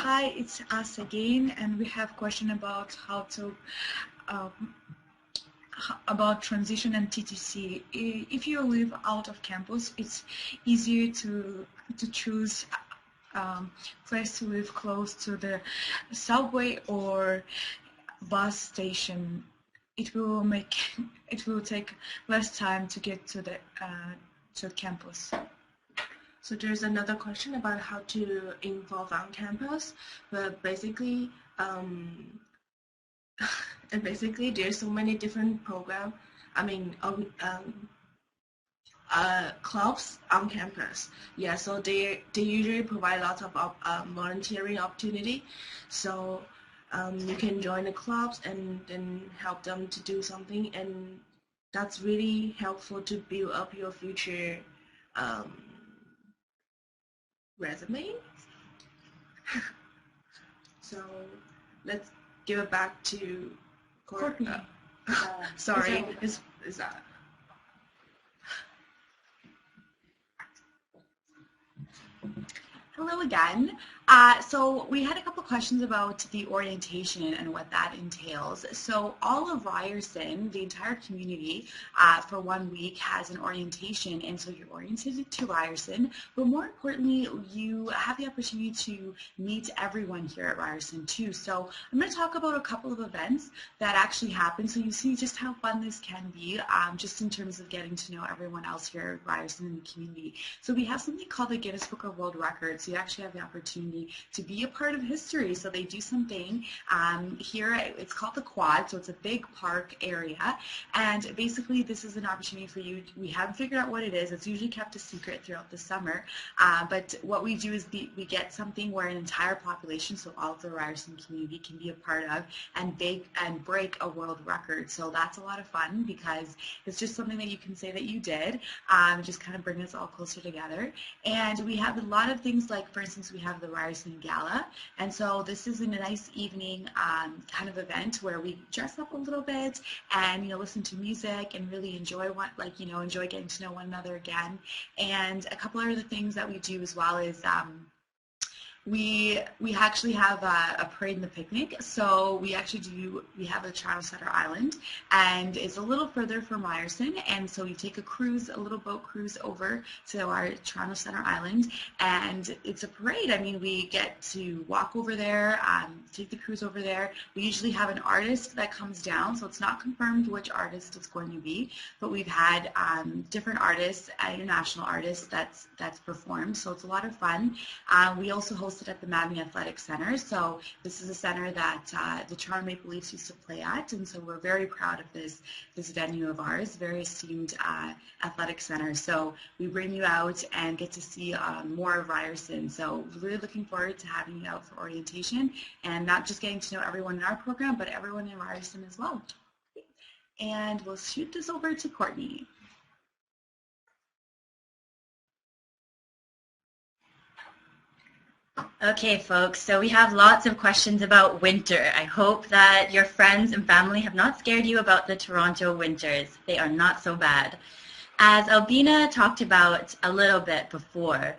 B: Hi, it's us again, and we have a question about how to about transition and TTC. If you live out of campus, it's easier to choose place to live close to the subway or bus station. It will take less time to get to the campus.
C: So there's another question about how to involve on campus, but basically, there's so many different programs. Clubs on campus. Yeah, so they usually provide lots of volunteering opportunity. So you can join the clubs and then help them to do something, and that's really helpful to build up your future resume. So let's give it back to Courtney. Sorry, is that?
E: Hello again. So we had a couple questions about the orientation and what that entails. So all of Ryerson, the entire community, for 1 week has an orientation, and so you're oriented to Ryerson, but more importantly, you have the opportunity to meet everyone here at Ryerson too. So I'm going to talk about a couple of events that actually happen, so you see just how fun this can be, just in terms of getting to know everyone else here at Ryerson in the community. So we have something called the Guinness Book of World Records. So you actually have the opportunity to be a part of history. So they do something here, it's called the Quad, so it's a big park area, and basically this is an opportunity for you. We haven't figured out what it is. It's usually kept a secret throughout the summer, but what we do is we get something where an entire population, so all of the Ryerson community, can be a part of and break a world record. So that's a lot of fun because it's just something that you can say that you did, just kind of bring us all closer together. And we have a lot of things like, for instance, we have the Ryerson Gala, and so this is a nice evening kind of event where we dress up a little bit and listen to music and really enjoy enjoy getting to know one another again. And a couple other things that we do as well is we actually have a parade and a picnic. So we have a Toronto Center Island, and it's a little further from Ryerson, and so we take a little boat cruise over to our Toronto Center Island, and it's a parade. I mean, we get to walk over there, take the cruise over there. We usually have an artist that comes down, so it's not confirmed which artist it's going to be, but we've had different artists, international artists that's performed, so it's a lot of fun. We also host hosted at the Madden Athletic Center. So this is a center that the Toronto Maple Leafs used to play at, and so we're very proud of this venue of ours, very esteemed athletic center. So we bring you out and get to see more of Ryerson. So really looking forward to having you out for orientation and not just getting to know everyone in our program, but everyone in Ryerson as well. And we'll shoot this over to Courtney.
A: Okay, folks, so we have lots of questions about winter. I hope that your friends and family have not scared you about the Toronto winters. They are not so bad. As Albina talked about a little bit before,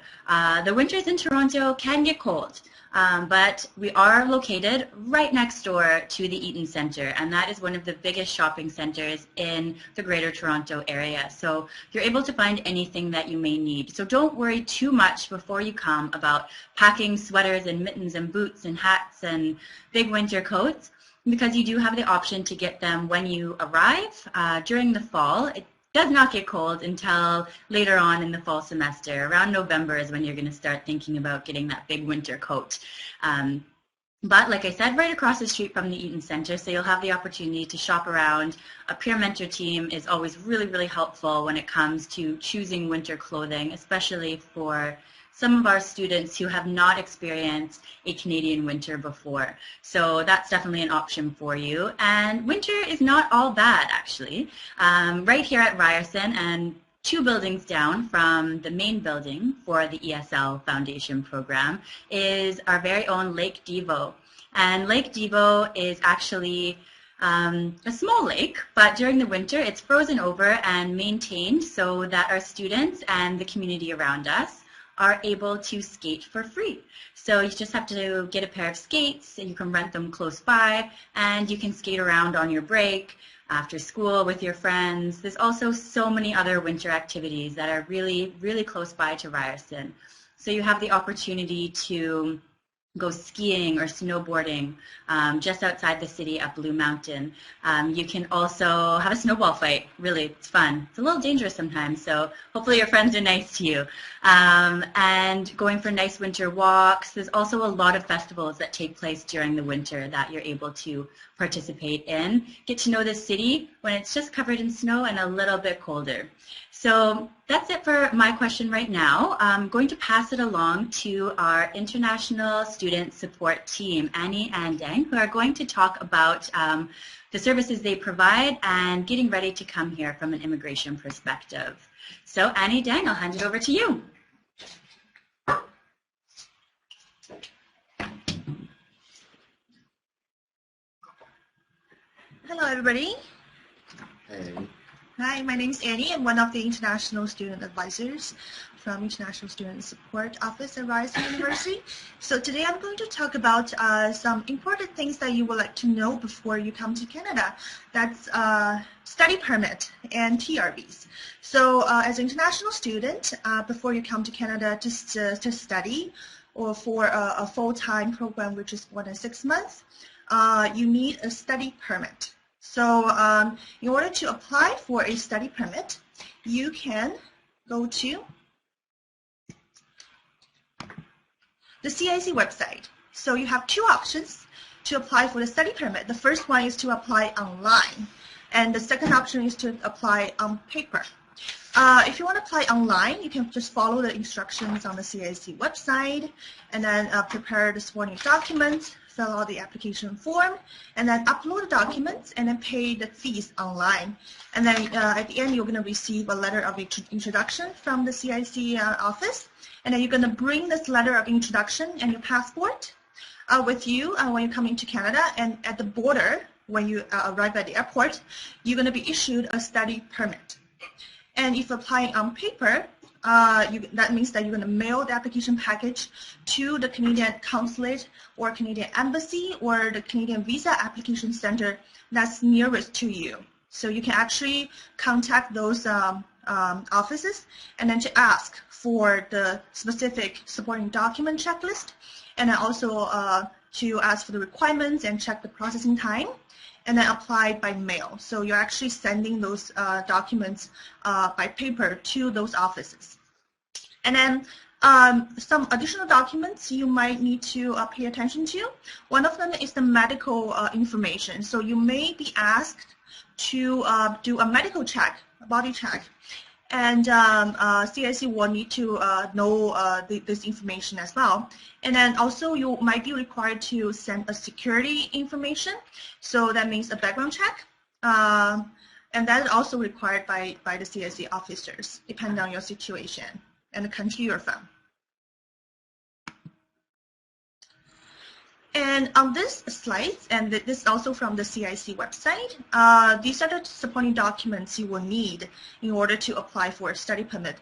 A: the winters in Toronto can get cold, but we are located right next door to the Eaton Centre, and that is one of the biggest shopping centres in the Greater Toronto area. So you're able to find anything that you may need. So don't worry too much before you come about packing sweaters and mittens and boots and hats and big winter coats, because you do have the option to get them when you arrive during the fall. It does not get cold until later on in the fall semester. Around November is when you're going to start thinking about getting that big winter coat. But like I said, right across the street from the Eaton Centre, so you'll have the opportunity to shop around. A peer mentor team is always really, really helpful when it comes to choosing winter clothing, especially for some of our students who have not experienced a Canadian winter before. So that's definitely an option for you. And winter is not all bad, actually. Right here at Ryerson and 2 buildings down from the main building for the ESL Foundation program is our very own Lake Devo. And Lake Devo is actually a small lake, but during the winter it's frozen over and maintained so that our students and the community around us are able to skate for free. So you just have to get a pair of skates, and you can rent them close by, and you can skate around on your break, after school with your friends. There's also so many other winter activities that are really, really close by to Ryerson. So you have the opportunity to go skiing or snowboarding just outside the city at Blue Mountain. You can also have a snowball fight. Really, it's fun. It's a little dangerous sometimes, so hopefully your friends are nice to you. And going for nice winter walks. There's also a lot of festivals that take place during the winter that you're able to participate in. Get to know the city when it's just covered in snow and a little bit colder. So that's it for my question right now. I'm going to pass it along to our international student support team, Annie and Dang, who are going to talk about the services they provide and getting ready to come here from an immigration perspective. So Annie, Dang, I'll hand it over to you.
H: Hello, everybody.
I: Hey.
H: Hi, my name is Annie. I'm one of the international student advisors from International Student Support Office at Ryerson University. So today I'm going to talk about some important things that you would like to know before you come to Canada. That's study permit and TRVs. So as an international student, before you come to Canada to study or for a full-time program, which is more than 6 months, you need a study permit. So in order to apply for a study permit, you can go to the CIC website. So you have 2 options to apply for the study permit. The first one is to apply online, and the second option is to apply on paper. If you want to apply online, you can just follow the instructions on the CIC website and then prepare the supporting documents, fill out the application form, and then upload the documents and then pay the fees online. And then at the end, you're going to receive a letter of introduction from the CIC office. And then you're going to bring this letter of introduction and your passport with you when you come into Canada. And at the border, when you arrive at the airport, you're going to be issued a study permit. And if applying on paper, that means that you're going to mail the application package to the Canadian consulate or Canadian embassy or the Canadian visa application center that's nearest to you. So you can actually contact those offices and then to ask for the specific supporting document checklist, and then also to ask for the requirements and check the processing time, and then apply by mail. So you're actually sending those documents by paper to those offices. And then Some additional documents you might need to pay attention to. One of them is the medical information. So you may be asked to do a medical check, a body check, and CIC will need to know this information as well. And then also you might be required to send a security information. So that means a background check. And that is also required by the CIC officers, depending on your situation and the country you're from. And on this slide, and this is also from the CIC website, these are the supporting documents you will need in order to apply for a study permit.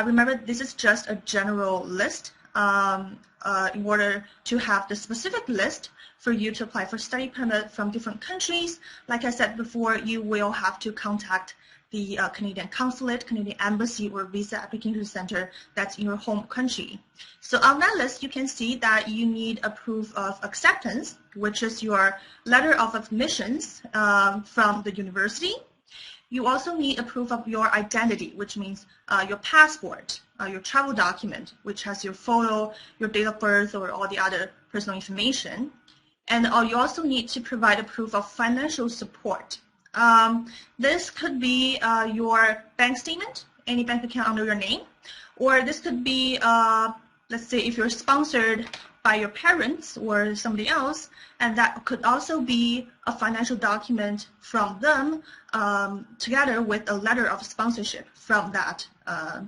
H: Remember, this is just a general list. In order to have the specific list for you to apply for study permit from different countries, like I said before, you will have to contact the Canadian consulate, Canadian embassy, or visa application center that's in your home country. So on that list, you can see that you need a proof of acceptance, which is your letter of admissions from the university. You also need a proof of your identity, which means your passport, your travel document, which has your photo, your date of birth, or all the other personal information. And you also need to provide a proof of financial support. This could be your bank statement, any bank account under your name, or this could be, let's say, if you're sponsored by your parents or somebody else, and that could also be a financial document from them together with a letter of sponsorship from that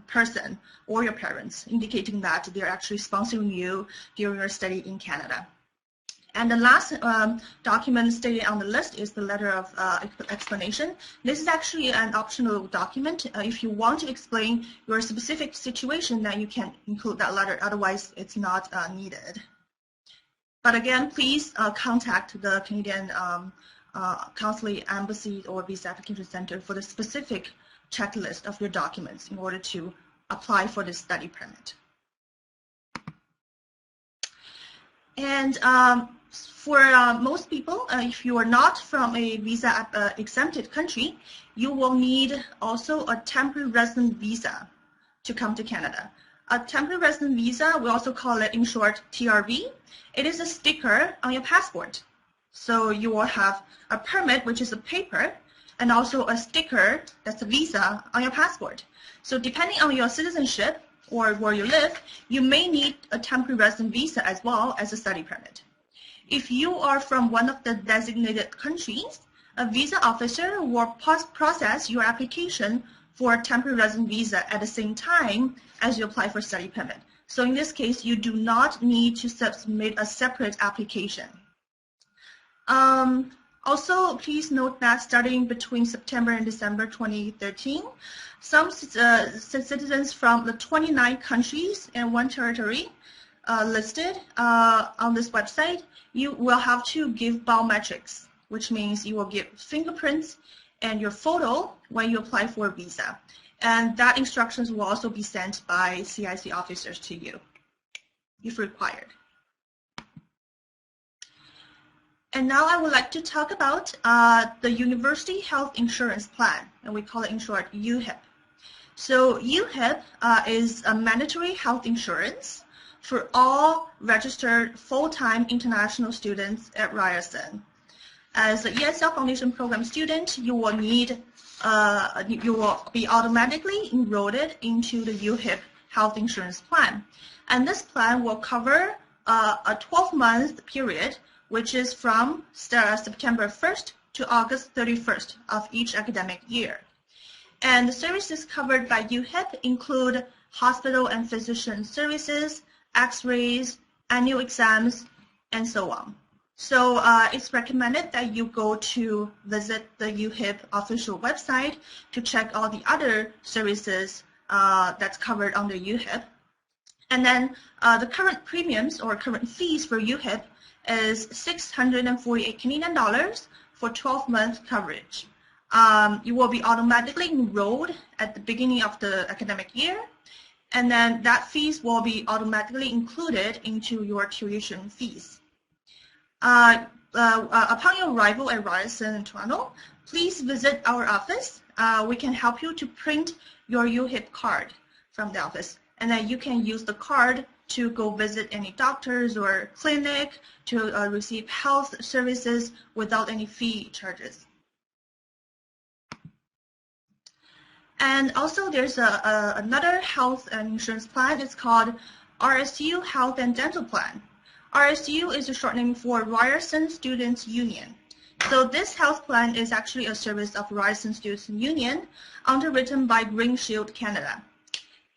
H: person or your parents, indicating that they're actually sponsoring you during your study in Canada. And the last document stated on the list is the letter of explanation. This is actually an optional document. If you want to explain your specific situation, then you can include that letter. Otherwise, it's not needed. But again, please contact the Canadian consulate, embassy, or visa application center for the specific checklist of your documents in order to apply for the study permit. And for most people, if you are not from a visa exempted country, you will need also a temporary resident visa to come to Canada. A temporary resident visa, we also call it in short TRV. It is a sticker on your passport. So you will have a permit, which is a paper, and also a sticker, that's a visa, on your passport. So depending on your citizenship or where you live, you may need a temporary resident visa as well as a study permit. If you are from one of the designated countries, a visa officer will process your application for a temporary resident visa at the same time as you apply for study permit. So in this case, you do not need to submit a separate application. Also, please note that starting between September and December 2013, some citizens from the 29 countries and one territory listed on this website, you will have to give biometrics, which means you will give fingerprints and your photo when you apply for a visa. And that instructions will also be sent by CIC officers to you, if required. And now I would like to talk about the University Health Insurance Plan, and we call it in short UHIP. So UHIP is a mandatory health insurance for all registered full-time international students at Ryerson. As an ESL Foundation Program student, you will need, you will be automatically enrolled into the UHIP health insurance plan. And this plan will cover a 12-month period, which is from September 1st to August 31st of each academic year. And the services covered by UHIP include hospital and physician services, x-rays, annual exams, and so on. So it's recommended that you go to visit the UHIP official website to check all the other services that's covered under UHIP. And then the current premiums or current fees for UHIP is $648 Canadian for 12-month coverage. You will be automatically enrolled at the beginning of the academic year, and then that fees will be automatically included into your tuition fees. Upon your arrival at Ryerson in Toronto, please visit our office. We can help you to print your UHIP card from the office. and then you can use the card to go visit any doctors or clinic to receive health services without any fee charges. And also there's another health and insurance plan. It's called RSU Health and Dental Plan. RSU is a short name for Ryerson Students Union. So this health plan is actually a service of Ryerson Students Union underwritten by Green Shield Canada.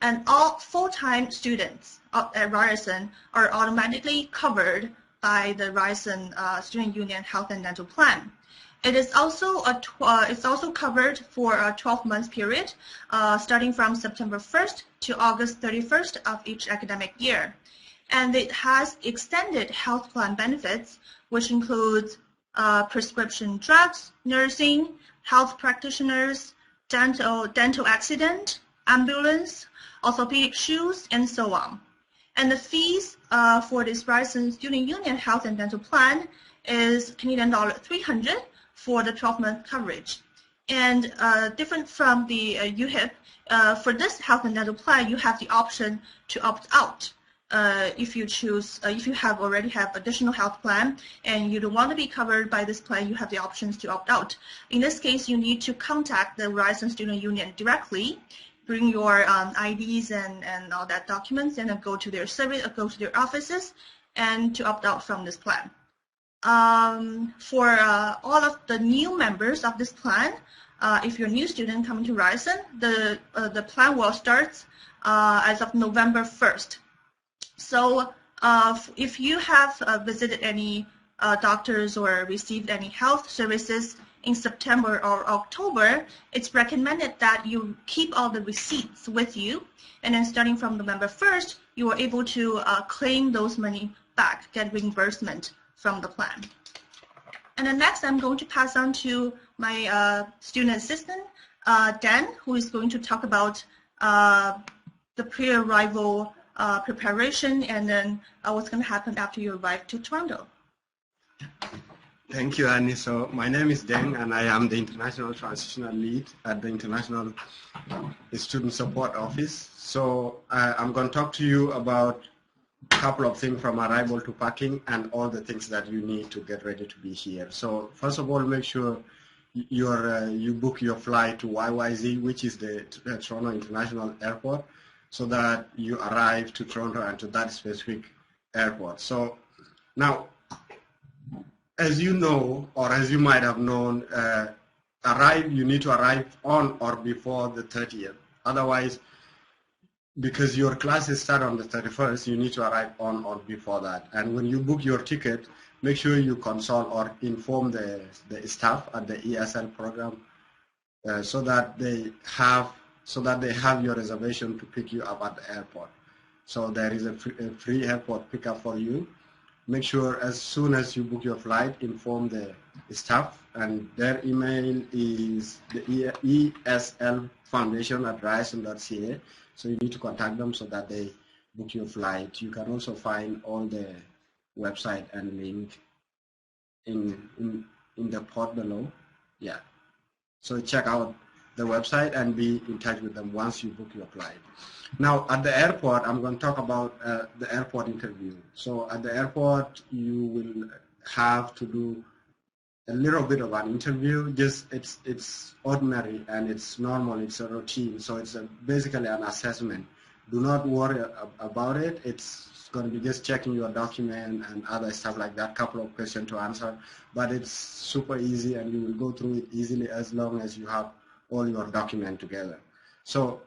H: And all full-time students at Ryerson are automatically covered by the Ryerson Student Union Health and Dental Plan. It is also it's also covered for a 12-month period, starting from September 1st to August 31st of each academic year. And it has extended health plan benefits, which includes prescription drugs, nursing, health practitioners, dental accident, ambulance, orthopedic shoes, and so on. And the fees for this Ryerson Student Union Health and Dental Plan is Canadian dollar $300 for the 12-month coverage. And different from the UHIP, for this health and dental plan, you have the option to opt out. If you choose, if you already have additional health plan and you don't want to be covered by this plan, you have the options to opt out. In this case, you need to contact the Ryerson Student Union directly, bring your IDs and all that documents, and then go to their service, go to their offices, and to opt out from this plan. For all of the new members of this plan, if you're a new student coming to Ryerson, the plan will start as of November 1st. So if you have visited any doctors or received any health services in September or October, it's recommended that you keep all the receipts with you, and then starting from November 1st, you are able to claim those money back, get reimbursement from the plan. And then next, I'm going to pass on to my student assistant, Dan, who is going to talk about the pre-arrival preparation and then what's going to happen after you arrive to Toronto.
I: Thank you, Annie. So my name is Deng, and I am the International Transitional Lead at the International Student Support Office. So I'm going to talk to you about a couple of things from arrival to packing and all the things that you need to get ready to be here. So first of all, make sure you book your flight to YYZ, which is the Toronto International Airport, so that you arrive to Toronto and to that specific airport. So now, as you know, or as you might have known, you need to arrive on or before the 30th. Otherwise, because your classes start on the 31st, you need to arrive on or before that. And when you book your ticket, make sure you consult or inform the staff at the ESL program so that they have your reservation to pick you up at the airport. So there is a free airport pickup for you. Make sure as soon as you book your flight, inform the staff, and their email is the ESL Foundation at Ryerson.ca. So you need to contact them so that they book your flight. You can also find all the website and link in the pod below. Yeah. So check out the website and be in touch with them once you book your flight. Now at the airport, I'm going to talk about the airport interview. So at the airport, you will have to do a little bit of an interview. Just it's ordinary and it's normal. It's a routine. So it's basically an assessment. Do not worry about it. It's going to be just checking your document and other stuff like that. Couple of questions to answer, but it's super easy and you will go through it easily as long as you have all your document together. So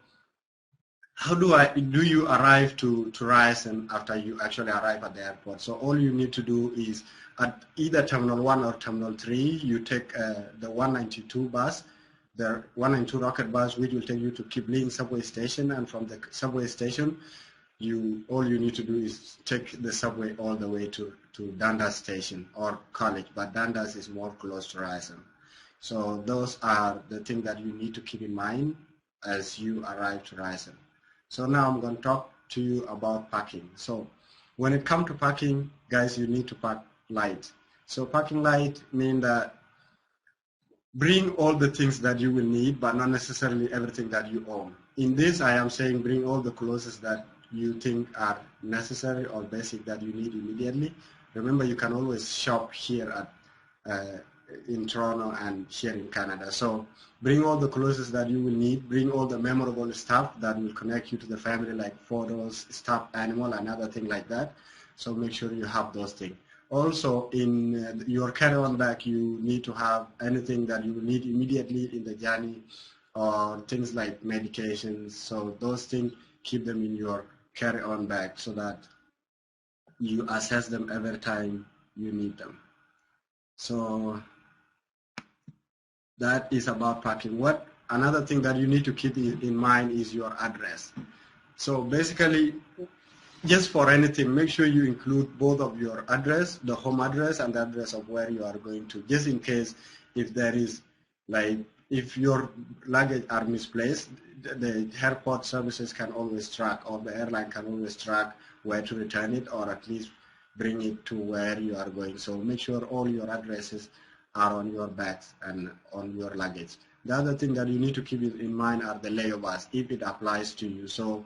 I: how do you arrive to Ryerson after you actually arrive at the airport? So all you need to do is at either Terminal 1 or Terminal 3, you take the 192 bus, the 192 rocket bus, which will take you to Kipling subway station, and from the subway station, all you need to do is take the subway all the way to Dundas station or college, but Dundas is more close to Ryerson. So those are the things that you need to keep in mind as you arrive to Ryerson. So now I'm going to talk to you about packing. So when it comes to packing, guys, you need to pack light. So packing light means that bring all the things that you will need, but not necessarily everything that you own. In this, I am saying bring all the clothes that you think are necessary or basic that you need immediately. Remember, you can always shop here at in Toronto and here in Canada. So bring all the clothes that you will need, bring all the memorable stuff that will connect you to the family, like photos, stuffed animal, and other thing like that. So make sure you have those things. Also, in your carry-on bag, you need to have anything that you will need immediately in the journey, or things like medications. So those things, keep them in your carry-on bag so that you assess them every time you need them. So that is about packing. Another thing that you need to keep in mind is your address. So basically, just for anything, make sure you include both of your address, the home address and the address of where you are going to, just in case if there is, like, if your luggage are misplaced, the airport services can always track, or the airline can always track where to return it, or at least bring it to where you are going. So make sure all your addresses are on your bags and on your luggage. The other thing that you need to keep in mind are the layovers, if it applies to you. So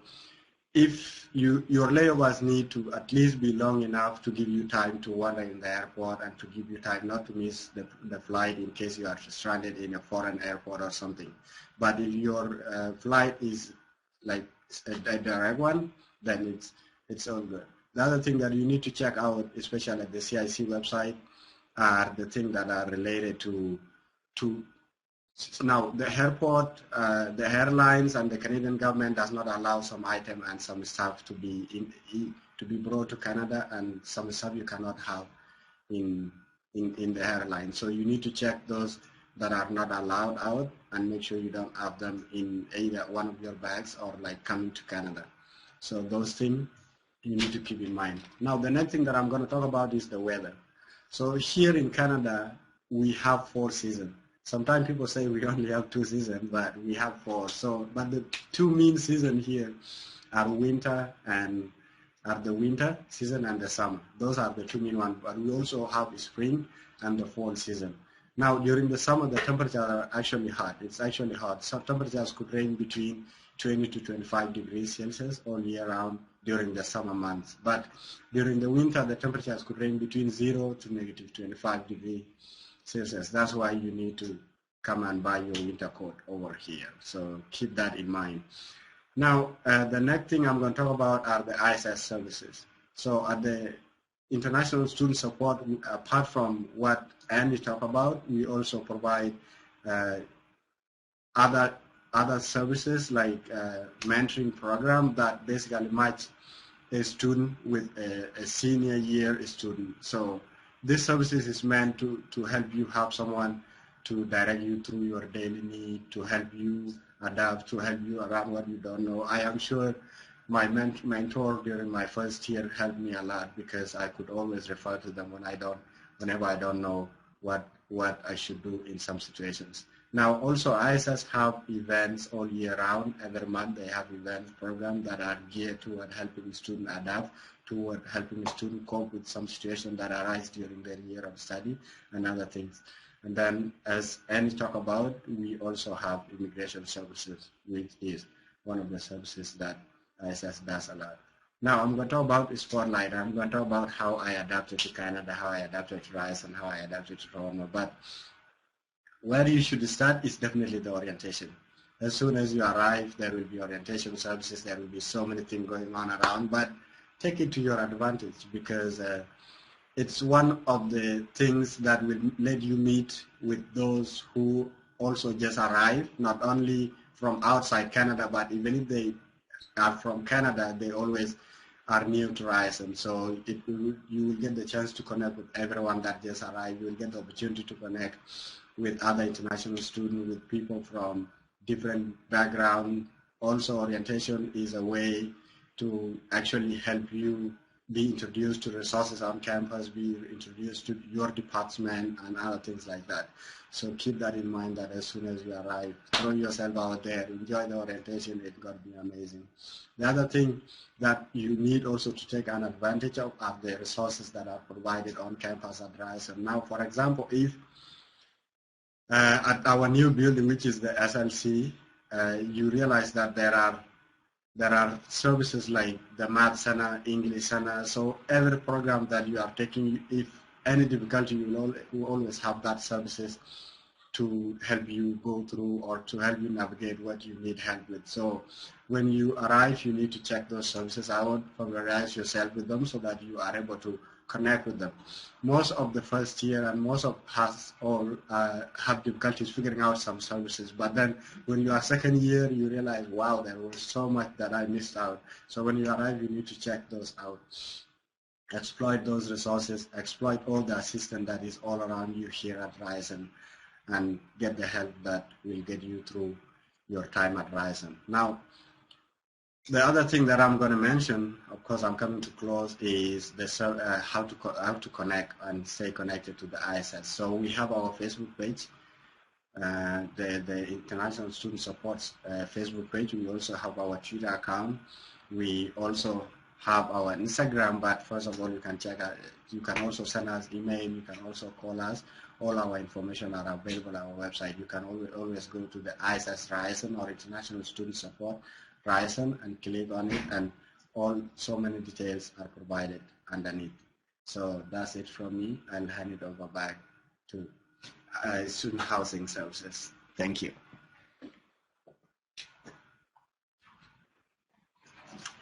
I: if your layovers need to at least be long enough to give you time to wander in the airport and to give you time not to miss the flight in case you are stranded in a foreign airport or something. But if your flight is like a direct one, then it's all good. The other thing that you need to check out, especially at the CIC website, are the things that are related to now, the airport, the airlines, and the Canadian government does not allow some item and some stuff to be brought to Canada, and some stuff you cannot have in the airline. So you need to check those that are not allowed out and make sure you don't have them in either one of your bags or like coming to Canada. So those things you need to keep in mind. Now, the next thing that I'm going to talk about is the weather. So here in Canada, we have 4 seasons. Sometimes people say we only have 2 seasons, but we have 4. So, but the 2 main seasons here are the winter season and the summer. Those are the 2 main ones. But we also have the spring and the fall season. Now, during the summer, the temperatures are actually hot. It's actually hot. Some temperatures could range between 20 to 25 degrees Celsius all year round during the summer months. But during the winter, the temperatures could range between 0 to negative 25 degrees Celsius. That's why you need to come and buy your winter coat over here. So keep that in mind. Now, the next thing I'm going to talk about are the ISS services. So at the International Student Support, apart from what Andy talked about, we also provide other services like mentoring program that basically match a student with a senior year student. So this services is meant to help you have someone to direct you through your daily need, to help you adapt, to help you around what you don't know. I am sure my mentor during my first year helped me a lot because I could always refer to them whenever I don't know what I should do in some situations. Now, also ISS have events all year round. Every month they have event programs that are geared toward helping students adapt, toward helping the student cope with some situations that arise during their year of study and other things. And then, as Annie talked about, we also have immigration services, which is one of the services that ISS does a lot. Now, I'm going to talk about Spotlight. I'm going to talk about how I adapted to Canada, how I adapted to Ryerson, how I adapted to Toronto. But where you should start is definitely the orientation. As soon as you arrive, there will be orientation services. There will be so many things going on around, but take it to your advantage because it's one of the things that will let you meet with those who also just arrived, not only from outside Canada, but even if they are from Canada, they always are new to Ryerson. So you will get the chance to connect with everyone that just arrived. You will get the opportunity to connect with other international students, with people from different backgrounds. Also, orientation is a way to actually help you be introduced to resources on campus, be introduced to your department and other things like that. So keep that in mind that as soon as you arrive, throw yourself out there, enjoy the orientation, it's going to be amazing. The other thing that you need also to take an advantage of are the resources that are provided on campus at Ryerson. Now, for example, if At our new building, which is the SLC, you realize that there are services like the Math Center, English Center. So every program that you are taking, if any difficulty, you will always have that services to help you go through or to help you navigate what you need help with. So when you arrive, you need to check those services out, familiarize yourself with them so that you are able to connect with them. Most of the first year and most of us all have difficulties figuring out some services, but then when you are second year, you realize, wow, there was so much that I missed out. So when you arrive, you need to check those out. Exploit those resources, exploit all the assistance that is all around you here at Ryerson, and get the help that will get you through your time at Ryerson. Now, the other thing that I'm going to mention, of course, I'm coming to close, is the how to connect and stay connected to the ISS. So we have our Facebook page, the International Student Support Facebook page. We also have our Twitter account. We also have our Instagram, but first of all, you can check out, you can also send us email, you can also call us. All our information are available on our website. You can always go to the ISS Ryerson or International Student Support Ryerson and click on it, and so many details are provided underneath. So that's it from me. I'll hand it over back to Student Housing Services. Thank you.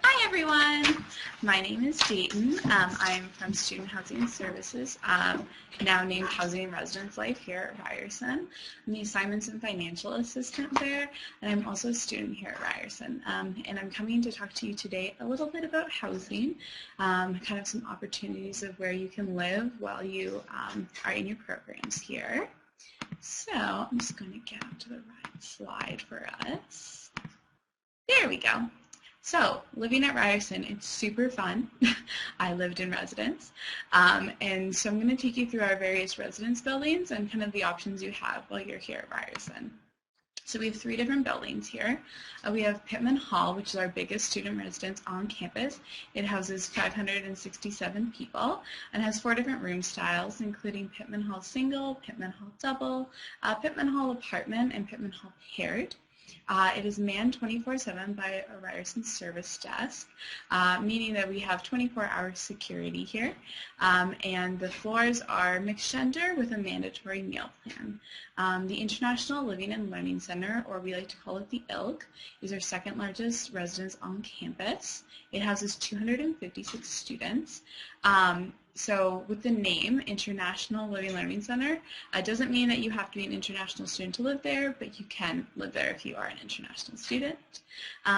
E: Hi everyone, my name is Dayton. I'm from Student Housing Services, now named Housing and Residence Life here at Ryerson. I'm the Assignments and Financial Assistant there, and I'm also a student here at Ryerson. And I'm coming to talk to you today a little bit about housing, kind of some opportunities of where you can live while you are in your programs here. So I'm just going to get up to the right slide for us. There we go. So living at Ryerson, it's super fun. I lived in residence. And so I'm going to take you through our various residence buildings and kind of the options you have while you're here at Ryerson. So we have 3 different buildings here. We have Pittman Hall, which is our biggest student residence on campus. It houses 567 people and has 4 different room styles, including Pittman Hall Single, Pittman Hall Double, Pittman Hall Apartment, and Pittman Hall Paired. It is manned 24/7 by a Ryerson service desk, meaning that we have 24-hour security here, and the floors are mixed gender with a mandatory meal plan. The International Living and Learning Center, or we like to call it the ILC, is our second largest residence on campus. It houses 256 students. So with the name International Living Learning Center, it doesn't mean that you have to be an international student to live there, but you can live there if you are an international student.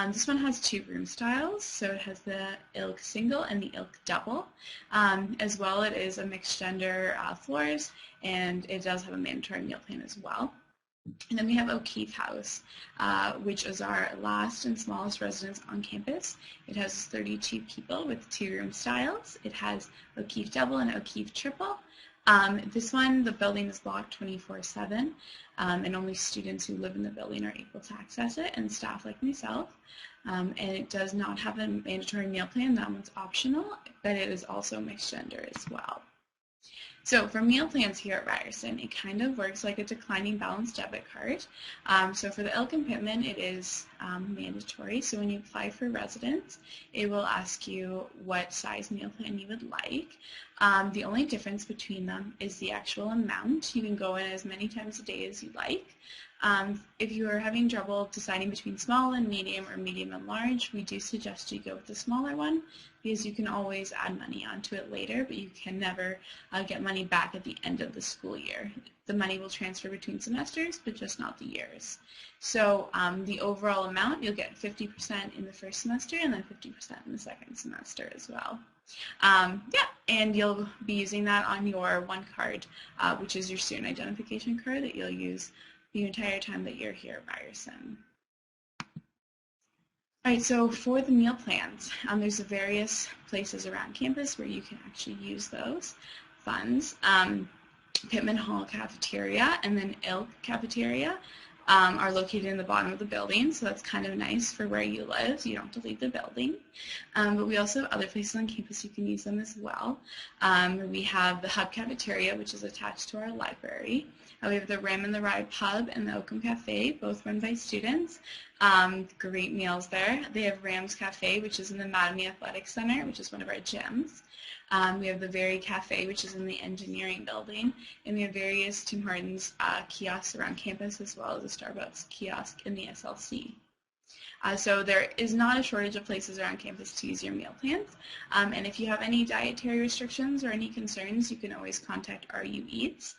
E: This one has 2 room styles, so it has the ILC Single and the ILC Double. As well, it is a mixed gender floors, and it does have a mandatory meal plan as well. And then we have O'Keefe House, which is our last and smallest residence on campus. It has 32 people with 2 room styles. It has O'Keefe Double and O'Keefe Triple. This one, the building is locked 24/7, and only students who live in the building are able to access it, and staff like myself. And it does not have a mandatory meal plan. That one's optional, but it is also mixed gender as well. So for meal plans here at Ryerson, it kind of works like a declining balance debit card. So for the ILC and Pittman, it is mandatory. So when you apply for residence, it will ask you what size meal plan you would like. The only difference between them is the actual amount. You can go in as many times a day as you like. If you are having trouble deciding between small and medium or medium and large, we do suggest you go with the smaller one because you can always add money onto it later, but you can never get money back at the end of the school year. The money will transfer between semesters, but just not the years. So the overall amount, you'll get 50% in the first semester and then 50% in the second semester as well. Yeah, and you'll be using that on your One Card, which is your student identification card that you'll use the entire time that you're here at Ryerson. All right, so for the meal plans, there's various places around campus where you can actually use those funds. Pittman Hall Cafeteria and then ILC Cafeteria are located in the bottom of the building, so that's kind of nice for where you live. You don't have to leave the building. But we also have other places on campus you can use them as well. We have the Hub Cafeteria, which is attached to our library. We have the Ram and the Ride Pub and the Oakham Cafe, both run by students. Great meals there. They have Rams Cafe, which is in the Mattamy Athletic Center, which is one of our gyms. We have the Very Cafe, which is in the engineering building, and we have various Tim Hortons kiosks around campus, as well as a Starbucks kiosk in the SLC. So there is not a shortage of places around campus to use your meal plans. And if you have any dietary restrictions or any concerns, you can always contact RU Eats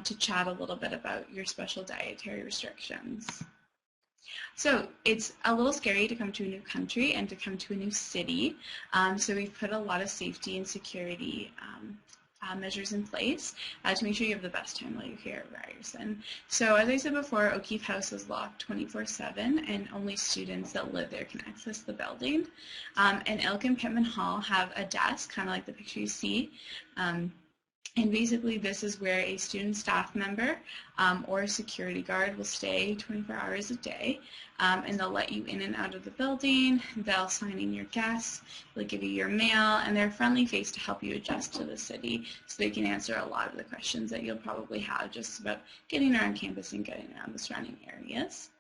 E: to chat a little bit about your special dietary restrictions. So it's a little scary to come to a new country and to come to a new city. So we've put a lot of safety and security measures in place to make sure you have the best time while you're here at Ryerson. So as I said before, O'Keefe House is locked 24/7 and only students that live there can access the building. And Elk and Pittman Hall have a desk, kind of like the picture you see. And basically this is where a student staff member or a security guard will stay 24 hours a day, and they'll let you in and out of the building. They'll sign in your guests, they'll give you your mail, and they're a friendly face to help you adjust to the city, so they can answer a lot of the questions that you'll probably have just about getting around campus and getting around the surrounding areas.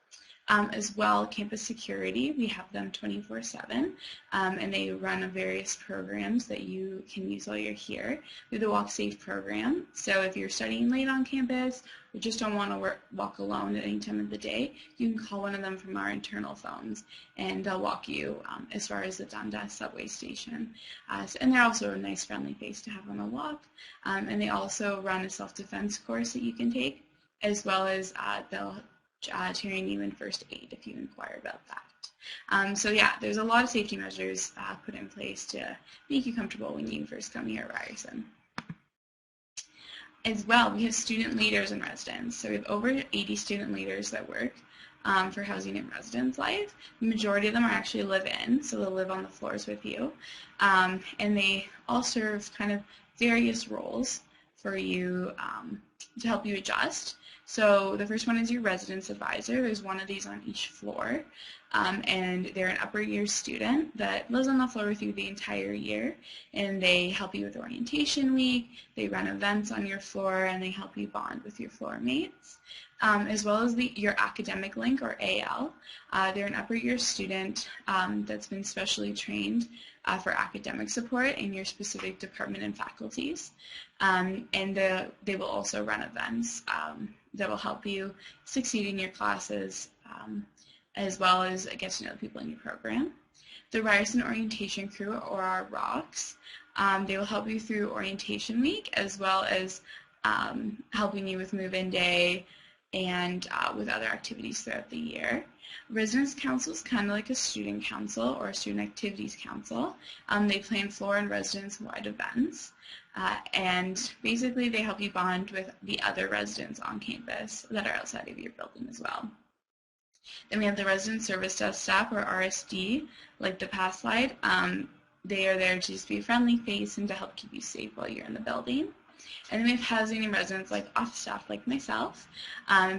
E: As well, campus security, we have them 24/7, and they run various programs that you can use while you're here. We have the Walk Safe program, so if you're studying late on campus or just don't want to walk alone at any time of the day, you can call one of them from our internal phones, and they'll walk you as far as the Dundas subway station. And they're also a nice, friendly face to have on a walk, and they also run a self-defense course that you can take, as well as they'll train you in first aid if you inquire about that. So yeah, there's a lot of safety measures put in place to make you comfortable when you first come here at Ryerson. As well, we have student leaders and residents. So we have over 80 student leaders that work for housing and residence life. The majority of them are actually live-in, so they'll live on the floors with you. And they all serve kind of various roles for you to help you adjust. So the first one is your residence advisor. There's one of these on each floor, and they're an upper year student that lives on the floor with you the entire year, and they help you with orientation week, they run events on your floor, and they help you bond with your floor mates. As well as your academic link, or AL. They're an upper year student that's been specially trained for academic support in your specific department and faculties. And they will also run events that will help you succeed in your classes, as well as get to know the people in your program. The Ryerson Orientation Crew, or our ROCs, they will help you through orientation week, as well as helping you with move-in day and with other activities throughout the year. Residence Council is kind of like a student council or a student activities council. They plan floor and residence-wide events, and basically they help you bond with the other residents on campus that are outside of your building as well. Then we have the Resident Service Desk staff, or RSD, like the past slide. They are there to just be a friendly face and to help keep you safe while you're in the building. And then we have housing and residence like office staff like myself.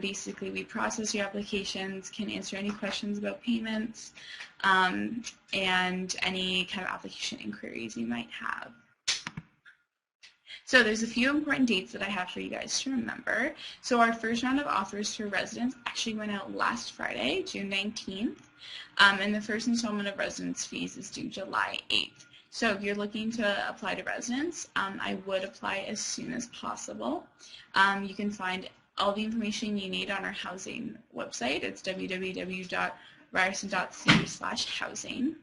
E: Basically, we process your applications, can answer any questions about payments, and any kind of application inquiries you might have. So there's a few important dates that I have for you guys to remember. So our first round of offers for residents actually went out last Friday, June 19th, and the first installment of residence fees is due July 8th. So if you're looking to apply to residence, I would apply as soon as possible. You can find all the information you need on our housing website. It's www.ryerson.ca/housing.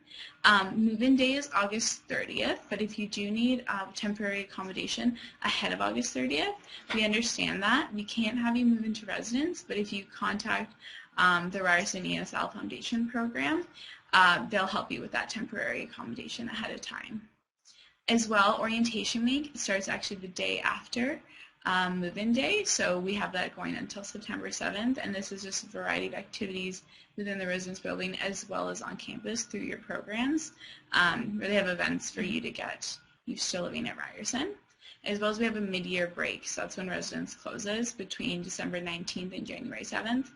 E: Move-in day is August 30th, but if you do need temporary accommodation ahead of August 30th, we understand that. We can't have you move into residence, but if you contact the Ryerson ESL Foundation program, they'll help you with that temporary accommodation ahead of time. As well, orientation week starts actually the day after move-in day, so we have that going until September 7th, and this is just a variety of activities within the residence building as well as on campus through your programs, where they have events for you to get used to living at Ryerson. As well as we have a mid-year break, so that's when residence closes between December 19th and January 7th.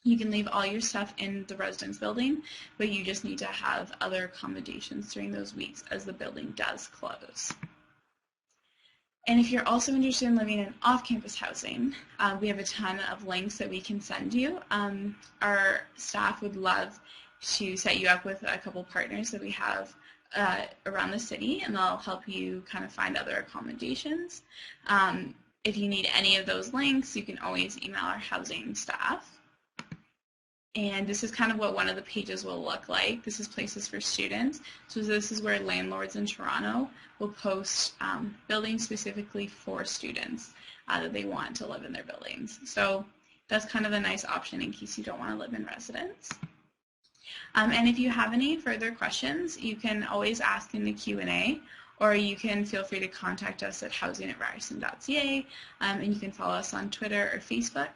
E: You can leave all your stuff in the residence building, but you just need to have other accommodations during those weeks as the building does close. And if you're also interested in living in off-campus housing, we have a ton of links that we can send you. Our staff would love to set you up with a couple partners that we have around the city, and they'll help you kind of find other accommodations. If you need any of those links, you can always email our housing staff. And this is kind of what one of the pages will look like. This is places for students. So this is where landlords in Toronto will post buildings specifically for students that they want to live in their buildings. So that's kind of a nice option in case you don't want to live in residence. And if you have any further questions, you can always ask in the Q&A, or you can feel free to contact us at housing@ryerson.ca, and you can follow us on Twitter or Facebook.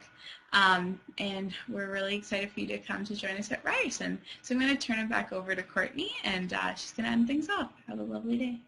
E: And we're really excited for you to come to join us at Ryerson. So I'm going to turn it back over to Courtney, and she's going to end things off. Have a lovely day.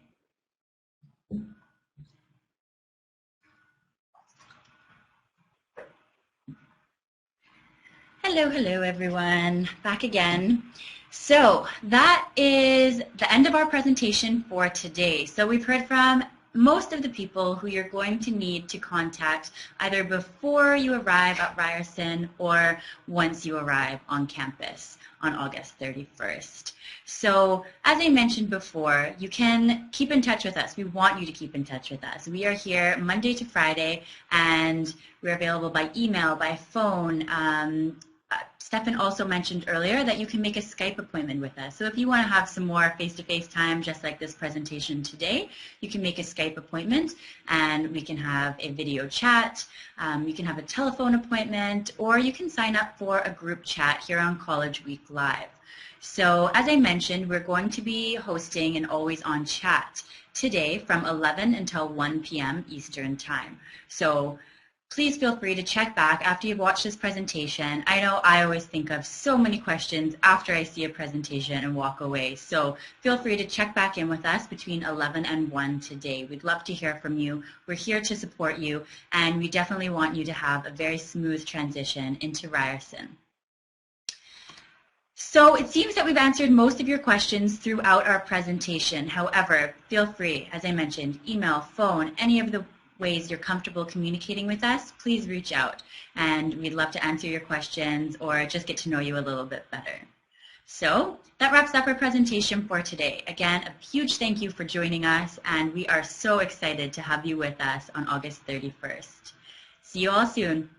A: Hello, hello everyone. Back again. So that is the end of our presentation for today. So we've heard from most of the people who you're going to need to contact either before you arrive at Ryerson or once you arrive on campus on August 31st. So as I mentioned before, you can keep in touch with us. We want you to keep in touch with us. We are here Monday to Friday, and we're available by email, by phone. Stefan also mentioned earlier that you can make a Skype appointment with us. So if you want to have some more face-to-face time, just like this presentation today, you can make a Skype appointment and we can have a video chat. You can have a telephone appointment, or you can sign up for a group chat here on College Week Live. So as I mentioned, we're going to be hosting an Always On chat today from 11 until 1 p.m. Eastern Time. So please feel free to check back after you've watched this presentation. I know I always think of so many questions after I see a presentation and walk away. So feel free to check back in with us between 11 and 1 today. We'd love to hear from you. We're here to support you, and we definitely want you to have a very smooth transition into Ryerson. So it seems that we've answered most of your questions throughout our presentation. However, feel free, as I mentioned, email, phone, any of the ways you're comfortable communicating with us, please reach out, and we'd love to answer your questions or just get to know you a little bit better. So that wraps up our presentation for today. Again, a huge thank you for joining us, and we are so excited to have you with us on August 31st. See you all soon.